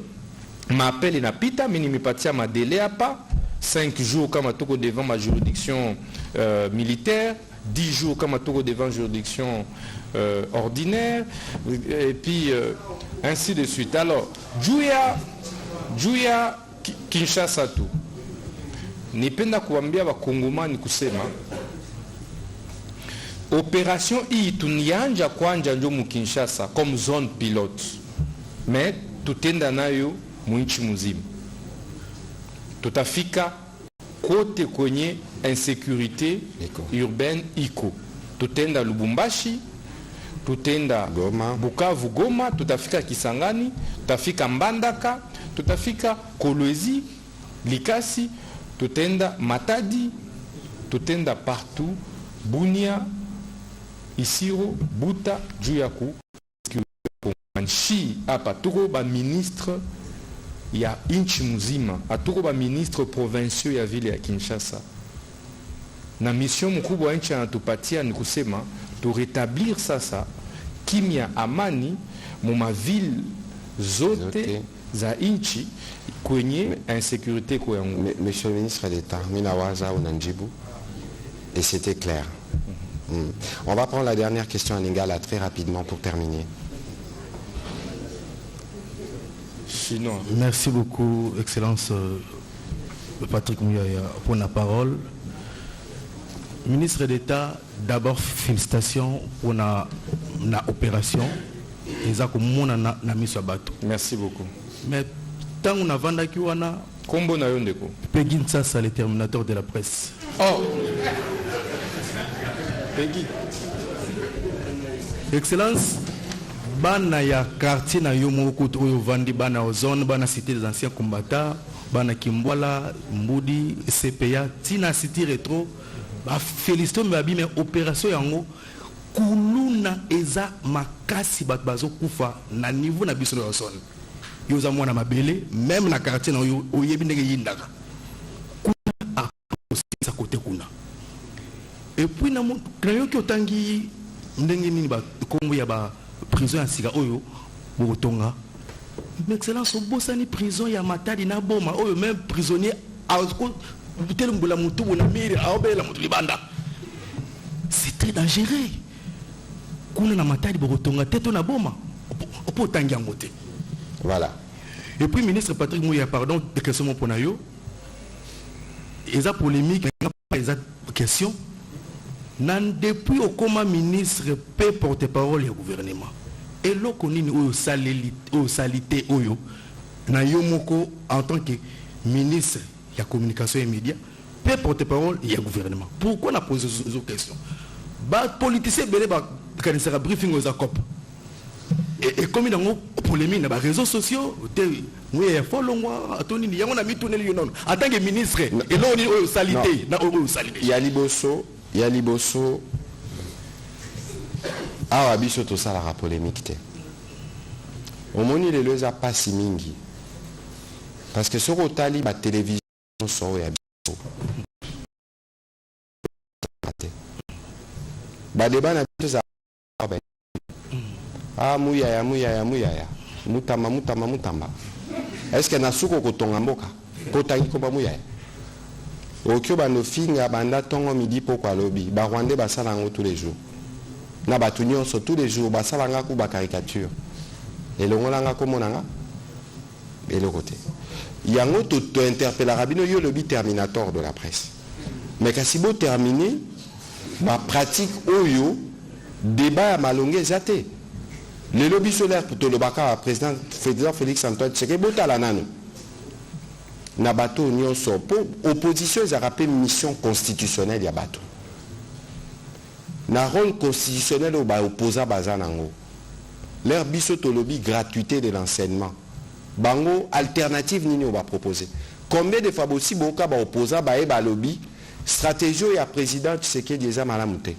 m'appelle et n'a pita, mais il me patia ma délai à pas. 5 jours comme à tout devant ma juridiction militaire, 10 jours comme à tout devant juridiction ordinaire, et puis ainsi de suite. Alors, Juya Kinshasa tout. Nipenda kuambia wakongomani kusema opération hii tunianja kwanja njo mu Kinshasa comme zone pilote. Mais tutenda nayo mwinchi muzima. Tutafika kote kwenye insécurité urbaine iko. Tutenda Lubumbashi, tutenda Bukavu, Goma, tutafika Kisangani, tutafika Mbandaka, tutafika Kolwezi, Likasi, tutenda Matadi, tutenda partout, Bunia, Isiro, Buta, Juyaku, Manchi, apa tuko ba ministre ya inchi muzima, atuko ba ministre provinciaux ya vile ya Kinshasa. Na mission mkubwa nchi anatupatia ni kusema tu rétablir sasa kimya amani muma ville zote za inchi kwenye insécurité kwa yangu. Monsieur le ministre d'État, Minawaza Unanjibu, et c'était clair. On va prendre la dernière question à Lingala très rapidement pour terminer. Sinon. Merci beaucoup, Excellence Patrick Mouyaya, pour la parole. Ministre d'État, d'abord félicitations pour la opération. Merci beaucoup. Mais tant qu'on a vendu qui on a Kombo na yondeko. Peggy Ntsasa, le terminateur de la presse. Oh. Peggy. Excellence, bana ya quartier na yomo koto vandi bana o zone bana cité des anciens combattants, bana Kimbwala, Mbudi, CPA, tina cité rétro. Ba félicito mbabi mais opération yango kuluna eza makasi bat bazo kufa na niveau na biso na zone. Yoza mwana mabele même na quartier na yo oyebi ndenge yindaka. Kuna a aussi sa côté kuna. Et puis na yo ki otangi ndenge nini ba kombo ya ba prison ya sika oyo botonga. Excellence obosani prison ya Matadi na Boma oyo même prisonnier c'est très dangereux. Voilà. Et puis ministre Patrick Mouyaya, pardon de question pour nayo. Ils ont polémique, ils ont question. Depuis au coma ministre peut porter parole au gouvernement. Et là qu'on est au salité oyo na yomoko en tant que ministre il y a communication et médias, peut porter parole, il y a gouvernement. Pourquoi on a posé ces questions? Les politiciens, quand ils briefing aux ACOP, et comme il y a une polémique dans les réseaux sociaux, il y a en tant que ministre, et là on est salité. Il y a Liboso, ah, biso tout ça la polémique. Au moment où les a pas si mingi, parce que sur Otali, la télévision, débat ah Mouyaya mutamba est-ce que nasuko kotonga mboka kotangi ko ba Mouyaya okyo bano finga banda tongo midi poko alobi ba Rwandais basala ngo tous les jours na batunyo so tous les jours basala nga ku ba caricature et longolanga komonanga et le côté yango to interpeller rabino yo lobby terminator de la presse mais kasi bo terminer ma pratique oyo débat à malongé zaté le lobby solaire pour le baka président Félix Antoine Tshisekedi botala nanu na bato nyonso po opposition ils a rappelé mission constitutionnelle ya bato na rôle constitutionnel au ba opposa bazanango leur biso to lobby gratuité de l'enseignement bango alternative nini on va proposer combien de fois aussi boka ba opposa ba e ba lobby stratégie ya président Tshisekedi eza malamu te.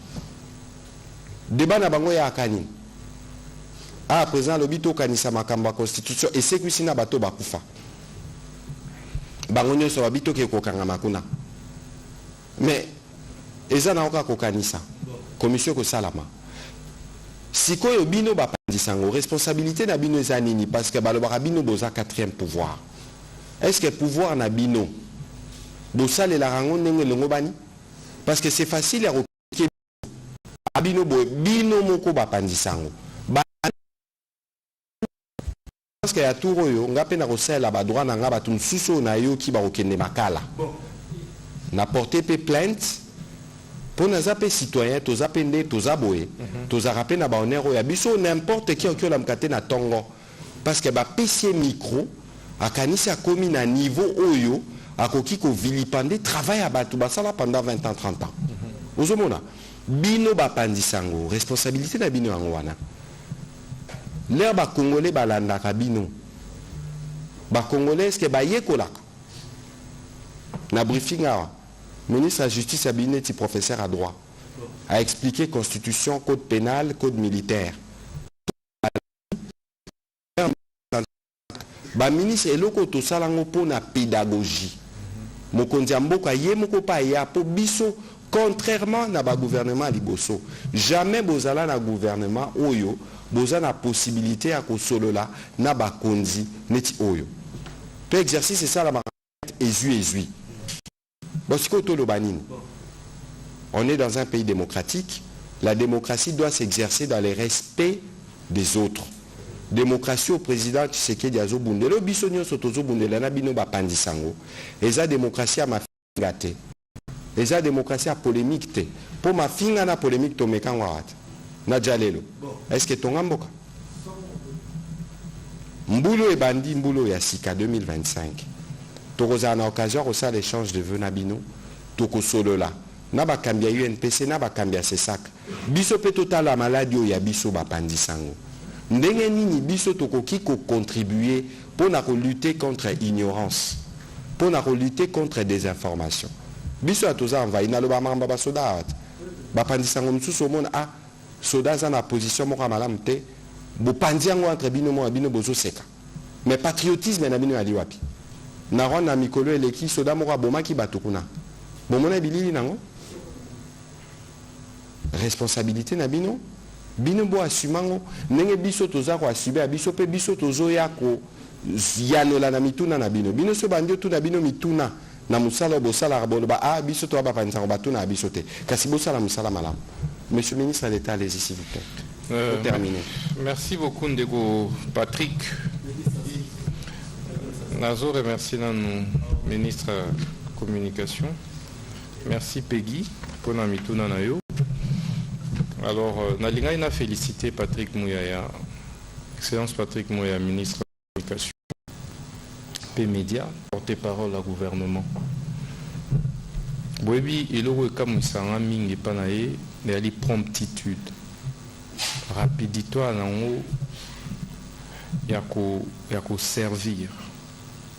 Débat na bango ya akani. Ah, président lobi to kanisa makambo constitution et sécurité na bato bakufa. Bango nyonso babito ke kokanga makuna. Mais eza na oka kokanisa. Commission ko salama. Sikoyo bino bapandisango responsabilité na bino eza nini parce que balobaka bino boza quatrième pouvoir. Est-ce que pouvoir na bino bosale la rango ndenge longo bani? Parce que c'est facile à repliquer bino bino moko bapandisango. Parce que ya touro yo ngape na kosala ba droit na nga batu nsusu na yo ki ba okende makala. Na porter plainte pour nous appeler citoyens, tous appeler, tous aboyer, tous rappeler na baonero ya biso n'importe qui qui la mkate na tongo parce que ba PC micro a kanisi a commis na niveau oyo a koki ko vilipender travail à batu basala pendant 20 ans 30 ans. Ozomona bino ba pandisango responsabilité na bino yango wana. L'air ba congolais balanda ka bino. Ba congolais est-ce que ba yekolaka. Na briefing awa ministre de la Justice Abineti, professeur à droit, a expliqué constitution, code pénal, code militaire. Ba ministre eloko to salango pour na pédagogie. Mokonzi amboka ye moko pa ya po biso contrairement na ba gouvernement liboso. Jamais bozala na gouvernement oyo boza na possibilité à kosolola na ba konzi neti oyo. Peu exercice c'est ça la ezui. On est dans un pays démocratique. La démocratie doit s'exercer dans le respect des autres. Démocratie au président Tshisekedi azo bundelo bisonyo sotozo bundela na bino ba pandisango. Eza démocratie à ma fingate. Eza démocratie à polémique te. Pour ma finga na polémique to mekanwa wat. Na jalelo. Est-ce que ton amboka? Mbulo e bandi mbulo ya sika 2025. Tokoza na occasion ça l'échange de vœux nabino toko solo la na ba kambia UNPC na ba kambia CESAC biso pe total la maladie ya biso ba pandisango ndenge nini biso toko kiko contribuer pour na lutter contre ignorance pour na lutter contre désinformation biso atoza envahi na lo ba mamba ba soda ba pandisango msusu mona a soda za na position moko malamu te bo pandiango entre bino mo bino bozo seka mais patriotisme na bino ali wapi na na mikolo eleki soda moko boma ki batukuna bomona bilili nango responsabilité na bino bo asumango ndenge biso toza ko assumer biso pe biso tozo ya ko yanola na mituna na bino so bandio tu na bino mituna na musala bosala bolo ba biso to ba panzango batuna biso te kasi bosala musala malamu. Monsieur le ministre d'État, allez-y s'il vous plaît. Pour terminer. Merci beaucoup Ndego Patrick. Nazo remercie notre ministre de la Communication. Merci Peggy pour la mituna na yo. Alors, Nalinga a félicité Patrick Mouyaya, Excellence Patrick Mouyaya, ministre de la Communication, P-Média, porte-parole au gouvernement. Boebi, il aurait comme ça un mingi panaye, mais il y a promptitude, rapidité à l'en il y a qu'au servir.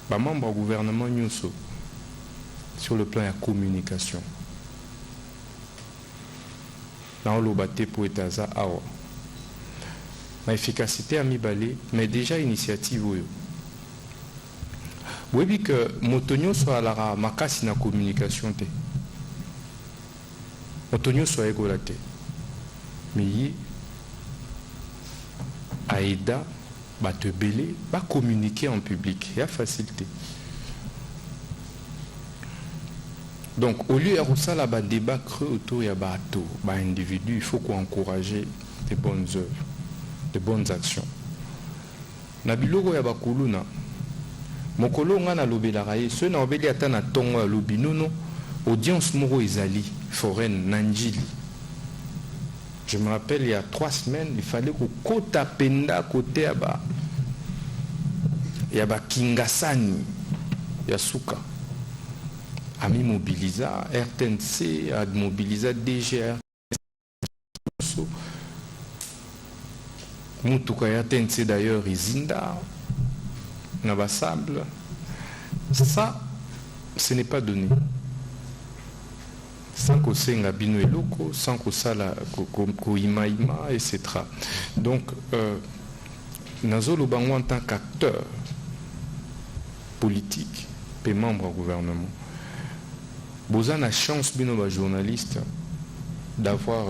Bah, membre du gouvernement Nyuso, sur le plan de la communication. Dans le bâté pour Etaza Awa. Ma efficacité a mis balé, mais déjà initiative. Oui, bien que Motonio soit à la makasi na communication. Motonio soit égolaté. Mais Aïda va te belé, va communiquer en public. Il y a facilité. Donc, au lieu de là, un débat creux autour de bateau, individu, il faut encourager des bonnes œuvres, de bonnes actions. Nabiloko ya bakuluna. Mokolo nga na lobela raye, ceux na obeli ata na tongo ya lobi nono, audience moro ezali, foraine, nanjili. Je me rappelle, il y a 3 semaines, il fallait que kota penda côté yaba Kingasani, Yasuka. Ami mobilisa, RTNC a mobilisé DGR. Moutuka RTNC d'ailleurs, Izinda, Nabasable. Ça, ce n'est pas donné. sans kosenga bino eloko, sans kosala koima etc. Donc nazolo bango en tant qu'acteur politique et membre du gouvernement, vous avez la chance bino ba journaliste d'avoir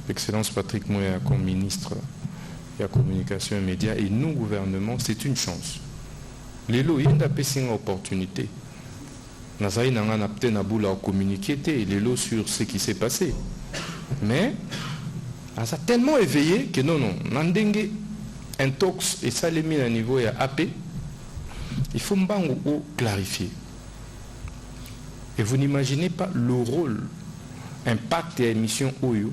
Excellence Patrick Moya comme ministre de la communication et médias, et nous, gouvernement, c'est une chance. Lelo, il y a une opportunité. Nous avons communiqué sur ce qui s'est passé. Mais, ça a tellement éveillé que non, Nandenge, intox et ça les mis à niveau à AP, il faut clarifier. Et vous n'imaginez pas le rôle, impact et émission OYO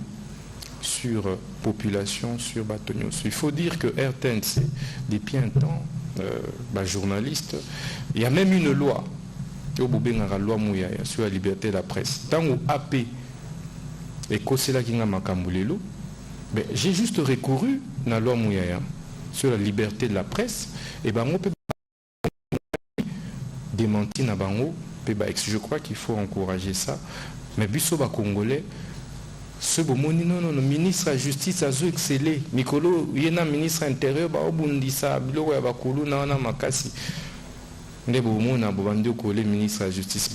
sur population, sur Batonios. Il faut dire que RTNC, depuis un temps, journaliste, il y a même une loi, sur la liberté de la presse. Tant où AP et Kosela Kinga Makambulelo, j'ai juste recouru à la loi Mouyaya sur la liberté de la presse, et on peut démentir na bango. Je crois qu'il faut encourager ça. Mais Bissoba Congolais, ce beau non, le ministre de la Justice a excellé. Mikolo, il y a un ministre intérieur, Bundisa, Bilo, Bakulu, Nana Makasi. Le ministre de la Justice,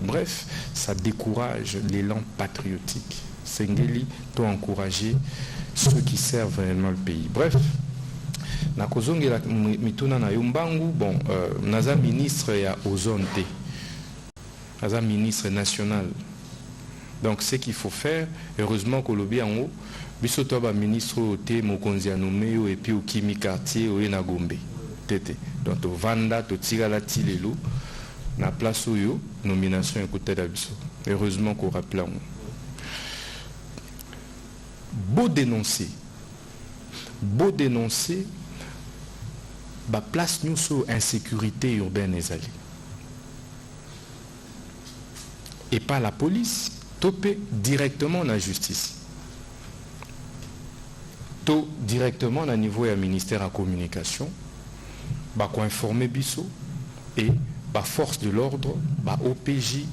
bref, ça décourage l'élan patriotique. Sengeli doit encourager ceux qui servent réellement le pays. Bref. Bon, naza ministre ya Ozonte, naza ministre national. Donc ce qu'il faut faire, heureusement que l'obé en haut, bisoto ba ministre oté mokonzi anomé et puis au Kimi quartier au na Gombe. Tété. Donc to vanda to tigala tilelo na place oyo nomination écoutée d'abiso. Heureusement qu'on rappelle en beau dénoncer place nous sur insécurité urbaine ezali. Et pas la police, topé directement la justice. To directement au niveau du ministère de la communication, ko informer biso et force de l'ordre, OPJ,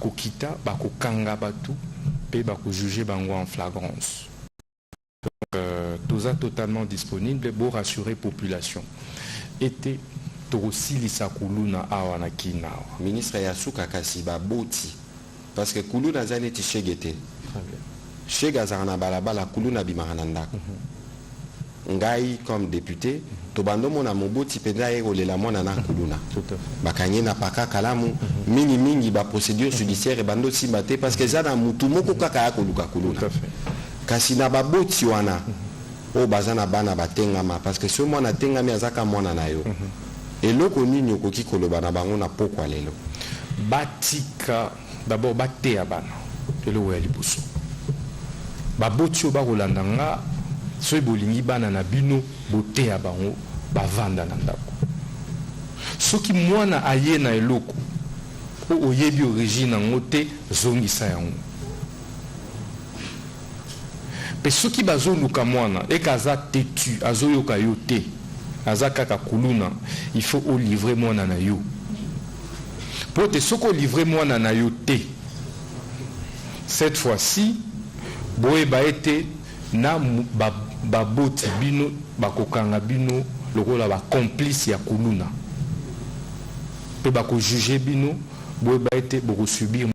ko kita, ko kanga batu, pe ko juger bango en flagrance. Tout ça totalement disponible pour rassurer la population. Était aussi l'Isakuluna awana kinawa. Ministre Yasuka Kasiba Boti. Parce que Kuluna Zaneti Shegete. Shega Zana Balabala Kuluna Bimarananda. Ngai comme député, Tobando Mona Moboti Penda Ero le Lamona na Kuluna. Bakanye na Paka Kalamu, mingi ba procédure judiciaire et bando Simbate parce que Zana Mutumoko Kaka Kuluka Kuluna. Kasina Baboti wana. O bazana bana batengama parce que ce mwana tengami azaka mwana na yo. Et loko nini okoki koloba na bango na pokwa lelo. Batika d'abord baté ya bana. Lelo wa libuso. Baboti o ba kolanda nga so bolingi bana na bino boté ya bango bavanda na ndako. Soki mwana aye na eloko o oyebi origine ngote zongisa yango. Mais ceux qui bazoluka mwana et kaza tetu azoyoka yote azaka kuluna, il faut au livrer mwana na yo. Pour te soko livrer mwana na yote. Cette fois-ci, boye ba été na baboti bino bakokanga bino lokola ba complice ya kuluna. Pe bako juger bino boye ba été boko subir.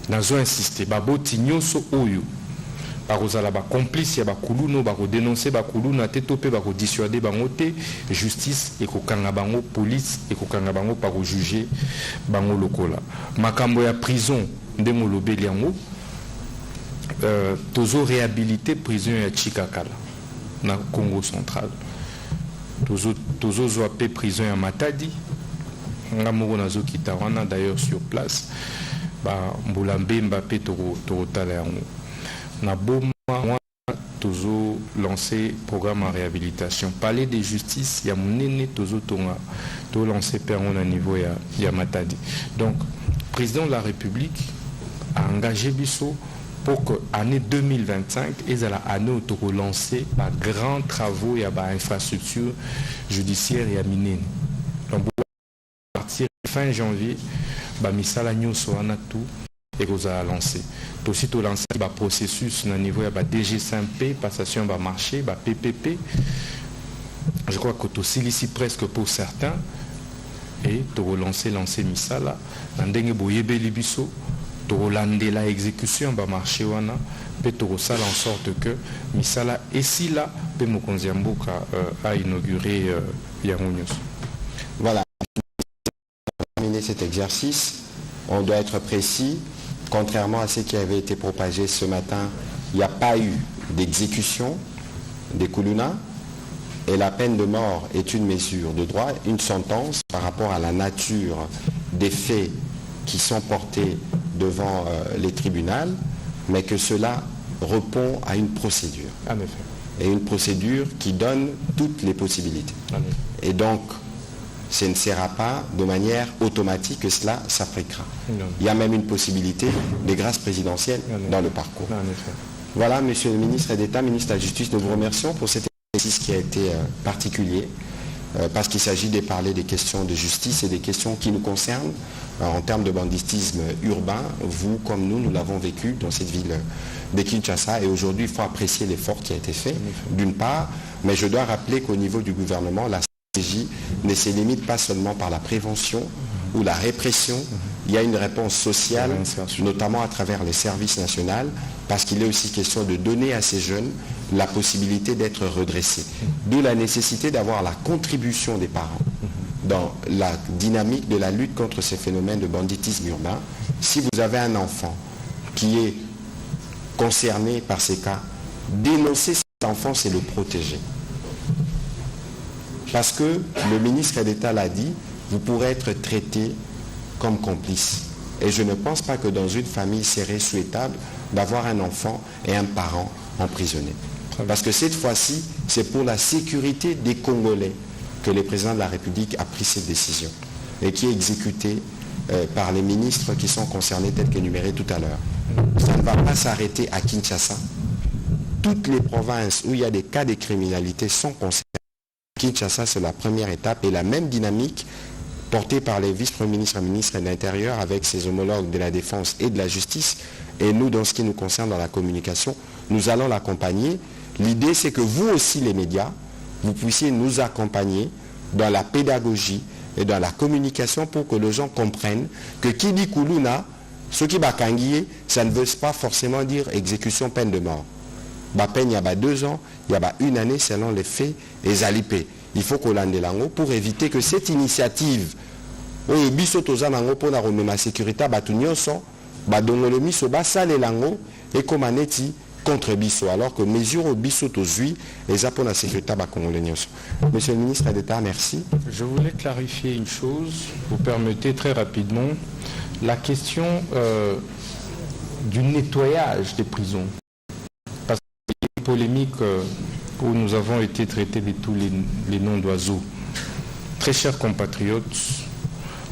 Nazo insister baboti nyoso oyo bakozala ba complice ya bakuluno bako dénoncer bakuluna te topé bako dissuader bango te justice ekokanga bango police ekokanga bango bako juger bango lokola makambo ya prison ndemo lobeli yango tozo réhabiliter prison ya Chikakala na Congo central tozo zoape prison ya Matadi ngamoko nazo kitawana d'ailleurs sur place Mboulambe Mbappé Torotala yango na boma tozo lancé programme en réhabilitation palais de justice ya munene tozo tonga to lancé peron à niveau ya Matadi. Donc président de la République a engagé biso pour que l'année 2025, ils aient l'année relancée par grands travaux et par infrastructure judiciaire et à miner. Donc, à partir fin janvier, misala nyonso wana tout et vous a lancé. Aussi tout lancé le processus au niveau de DG5P, passation de marché, PPP. Je crois que tout ici presque pour certains et tu relancer misala ndenge boyebe libiso tu relander la exécution ba marché wana pe tu resala en sorte que misala et si là pe mokonzi mboka a inauguré Yangounios. Voilà. Pour terminer cet exercice, on doit être précis. Contrairement à ce qui avait été propagé ce matin, il n'y a pas eu d'exécution des Koulouna et la peine de mort est une mesure de droit, une sentence par rapport à la nature des faits qui sont portés devant les tribunaux, mais que cela répond à une procédure. En effet. Et une procédure qui donne toutes les possibilités. En effet. Et donc, ce ne sera pas de manière automatique que cela s'appliquera. Il y a même une possibilité de grâce présidentielle dans le parcours. Voilà, Monsieur le ministre d'État, ministre de la Justice, nous vous remercions pour cet exercice qui a été particulier, parce qu'il s'agit de parler des questions de justice et des questions qui nous concernent en termes de banditisme urbain. Vous, comme nous l'avons vécu dans cette ville de Kinshasa, et aujourd'hui, il faut apprécier l'effort qui a été fait, d'une part, mais je dois rappeler qu'au niveau du gouvernement, la stratégie ne se limite pas seulement par la prévention ou la répression. Il y a une réponse sociale, notamment à travers les services nationaux, parce qu'il est aussi question de donner à ces jeunes la possibilité d'être redressés. D'où la nécessité d'avoir la contribution des parents dans la dynamique de la lutte contre ces phénomènes de banditisme urbain. Si vous avez un enfant qui est concerné par ces cas, dénoncer cet enfant, c'est le protéger. Parce que le ministre d'État l'a dit, vous pourrez être traité comme complice. Et je ne pense pas que dans une famille, il serait souhaitable d'avoir un enfant et un parent emprisonnés. Parce que cette fois-ci, c'est pour la sécurité des Congolais que le président de la République a pris cette décision et qui est exécutée par les ministres qui sont concernés, tels qu'énumérés tout à l'heure. Ça ne va pas s'arrêter à Kinshasa. Toutes les provinces où il y a des cas de criminalité sont concernées. Kinshasa, c'est la première étape et la même dynamique portée par les vice-premiers ministres et ministres de l'Intérieur avec ses homologues de la Défense et de la Justice. Et nous, dans ce qui nous concerne dans la communication, nous allons l'accompagner. L'idée, c'est que vous aussi, les médias, vous puissiez nous accompagner dans la pédagogie et dans la communication pour que les gens comprennent que qui dit Koulouna, ce qui va kangier, ça ne veut pas forcément dire exécution peine de mort. Il y a 2 ans, il y a 1 année selon les faits et zalipé. Il faut qu'on l'ande lango pour éviter que cette initiative oyo biso toza nango pona komema sécurité batu nyonso badongolo miso basale lango et komaneti contre biso alors que mesure biso tozui eza pona sécurité bakongolais nyonso. Monsieur le ministre d'État, merci. Je voulais clarifier une chose, vous permettez très rapidement, la question du nettoyage des prisons. Parce qu'il y a une polémique où nous avons été traités de tous les noms d'oiseaux. Très chers compatriotes,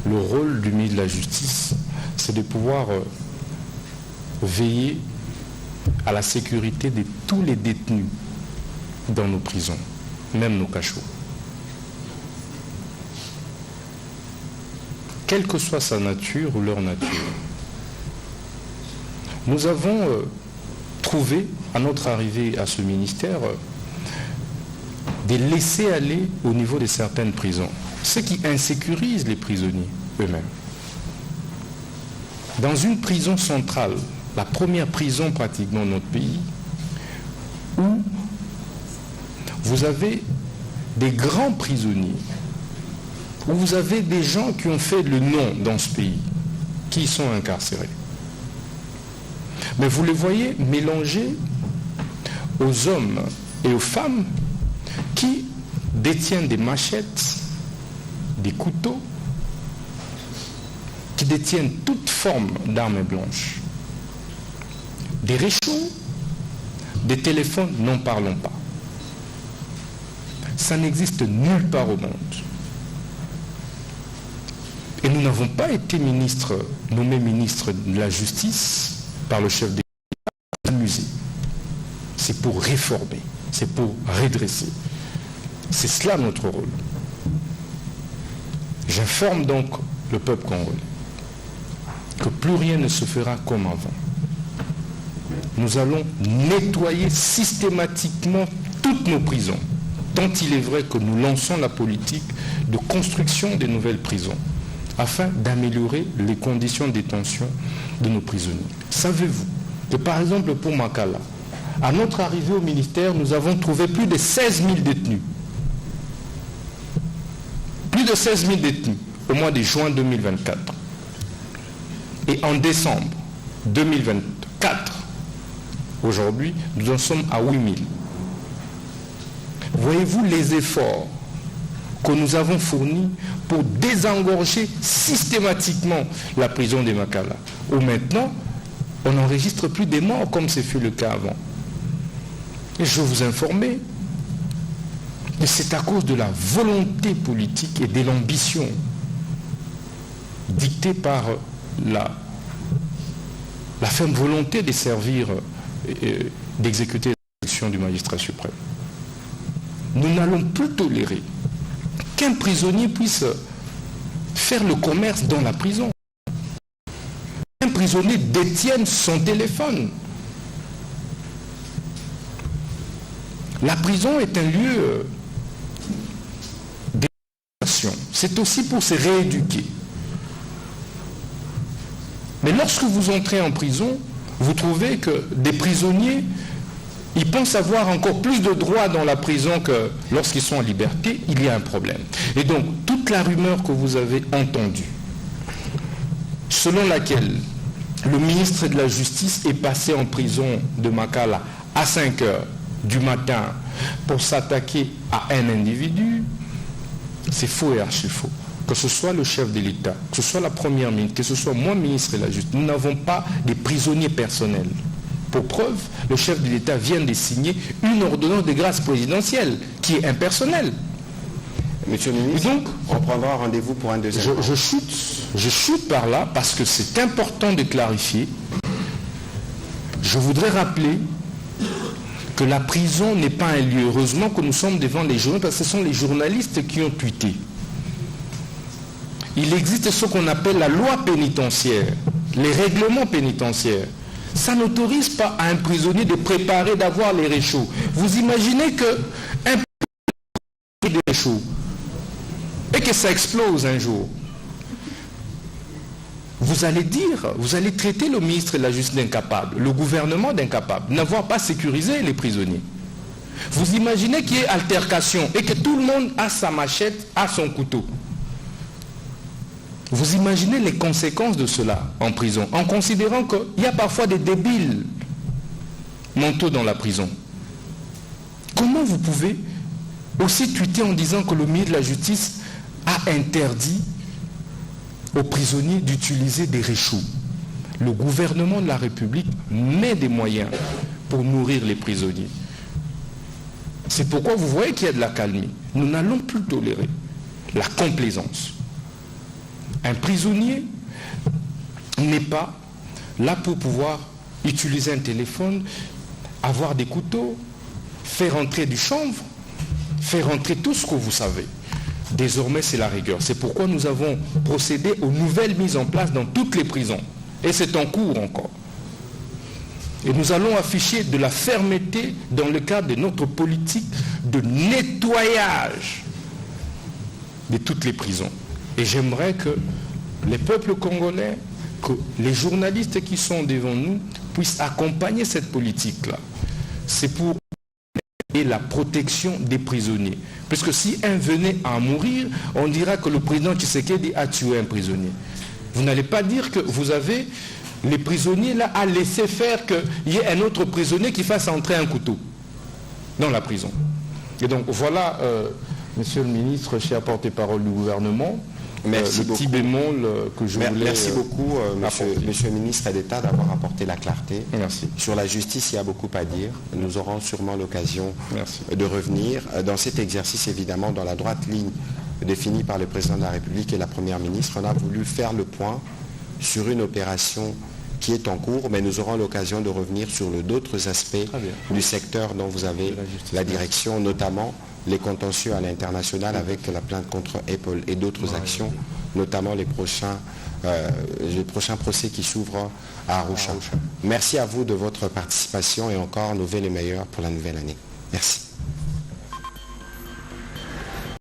le rôle du ministre de la Justice, c'est de pouvoir veiller à la sécurité de tous les détenus dans nos prisons, même nos cachots. Quelle que soit sa nature ou leur nature. Nous avons trouvé, à notre arrivée à ce ministère, de laisser aller au niveau de certaines prisons, ce qui insécurise les prisonniers eux-mêmes. Dans une prison centrale, la première prison pratiquement de notre pays, où vous avez des grands prisonniers, où vous avez des gens qui ont fait le nom dans ce pays, qui y sont incarcérés. Mais vous les voyez mélangés aux hommes et aux femmes qui détiennent des machettes, des couteaux, qui détiennent toute forme d'armes blanches. Des réchauds, des téléphones, n'en parlons pas. Ça n'existe nulle part au monde. Et nous n'avons pas été nommés ministres de la Justice par le chef d'État abuser. C'est pour réformer, c'est pour redresser. C'est cela notre rôle. J'informe donc le peuple congolais que plus rien ne se fera comme avant. Nous allons nettoyer systématiquement toutes nos prisons, tant il est vrai que nous lançons la politique de construction des nouvelles prisons, afin d'améliorer les conditions de détention de nos prisonniers. Savez-vous que par exemple pour Makala, à notre arrivée au ministère, nous avons trouvé plus de 16 000 détenus. Plus de 16 000 détenus au mois de juin 2024. Et en décembre 2024, aujourd'hui, nous en sommes à 8 000. Voyez-vous les efforts que nous avons fournis pour désengorger systématiquement la prison de Makala, où maintenant, on n'enregistre plus des morts comme ce fut le cas avant. Et je veux vous informer que c'est à cause de la volonté politique et de l'ambition dictée par la ferme volonté de servir, d'exécuter l'action du magistrat suprême. Nous n'allons plus tolérer qu'un prisonnier puisse faire le commerce dans la prison. Un prisonnier détienne son téléphone. La prison est un lieu d'éducation. C'est aussi pour se rééduquer. Mais lorsque vous entrez en prison, vous trouvez que des prisonniers, ils pensent avoir encore plus de droits dans la prison que lorsqu'ils sont en liberté, il y a un problème. Et donc, toute la rumeur que vous avez entendue, selon laquelle le ministre de la Justice est passé en prison de Makala à 5 heures du matin pour s'attaquer à un individu, c'est faux et archi-faux. Que ce soit le chef de l'État, que ce soit la première ministre, que ce soit moi, ministre de la Justice, nous n'avons pas des prisonniers personnels. Pour preuve, le chef de l'État vient de signer une ordonnance de grâce présidentielle qui est impersonnelle. Monsieur le ministre, donc, on prendra rendez-vous pour un deuxième. Je chute par là parce que c'est important de clarifier. Je voudrais rappeler que la prison n'est pas un lieu. Heureusement que nous sommes devant les journalistes, parce que ce sont les journalistes qui ont tweeté. Il existe ce qu'on appelle la loi pénitentiaire, les règlements pénitentiaires. Ça n'autorise pas à un prisonnier de préparer, d'avoir les réchauds. Vous imaginez qu'un prisonnier des réchauds et que ça explose un jour. Vous allez traiter le ministre de la Justice d'incapable, le gouvernement d'incapable, n'avoir pas sécurisé les prisonniers. Vous imaginez qu'il y ait altercation et que tout le monde a sa machette, a son couteau. Vous imaginez les conséquences de cela en prison, en considérant qu'il y a parfois des débiles mentaux dans la prison. Comment vous pouvez aussi tweeter en disant que le ministre de la Justice a interdit aux prisonniers d'utiliser des réchauds? Le gouvernement de la République met des moyens pour nourrir les prisonniers. C'est pourquoi vous voyez qu'il y a de la calmie. Nous n'allons plus tolérer la complaisance. Un prisonnier n'est pas là pour pouvoir utiliser un téléphone, avoir des couteaux, faire entrer du chanvre, faire entrer tout ce que vous savez. Désormais, c'est la rigueur. C'est pourquoi nous avons procédé aux nouvelles mises en place dans toutes les prisons. Et c'est en cours encore. Et nous allons afficher de la fermeté dans le cadre de notre politique de nettoyage de toutes les prisons. Et j'aimerais que les peuples congolais, que les journalistes qui sont devant nous puissent accompagner cette politique-là. C'est pour la protection des prisonniers. Parce que si un venait à mourir, on dira que le président Tshisekedi a tué un prisonnier. Vous n'allez pas dire que vous avez les prisonniers là à laisser faire qu'il y ait un autre prisonnier qui fasse entrer un couteau dans la prison. Et donc voilà, monsieur le ministre, cher porte-parole du gouvernement, merci le beaucoup. petit bémol que je voulais... Merci beaucoup, monsieur le ministre d'État, d'avoir apporté la clarté. Merci. Sur la justice, il y a beaucoup à dire. Nous aurons sûrement l'occasion de revenir dans cet exercice, évidemment, dans la droite ligne définie par le président de la République et la première ministre. On a voulu faire le point sur une opération qui est en cours, mais nous aurons l'occasion de revenir sur d'autres aspects du secteur dont vous avez la direction, notamment les contentieux à l'international avec la plainte contre Apple et d'autres actions, notamment les prochains procès qui s'ouvrent à Arusha. Merci à vous de votre participation et encore nos vœux les meilleurs pour la nouvelle année. Merci.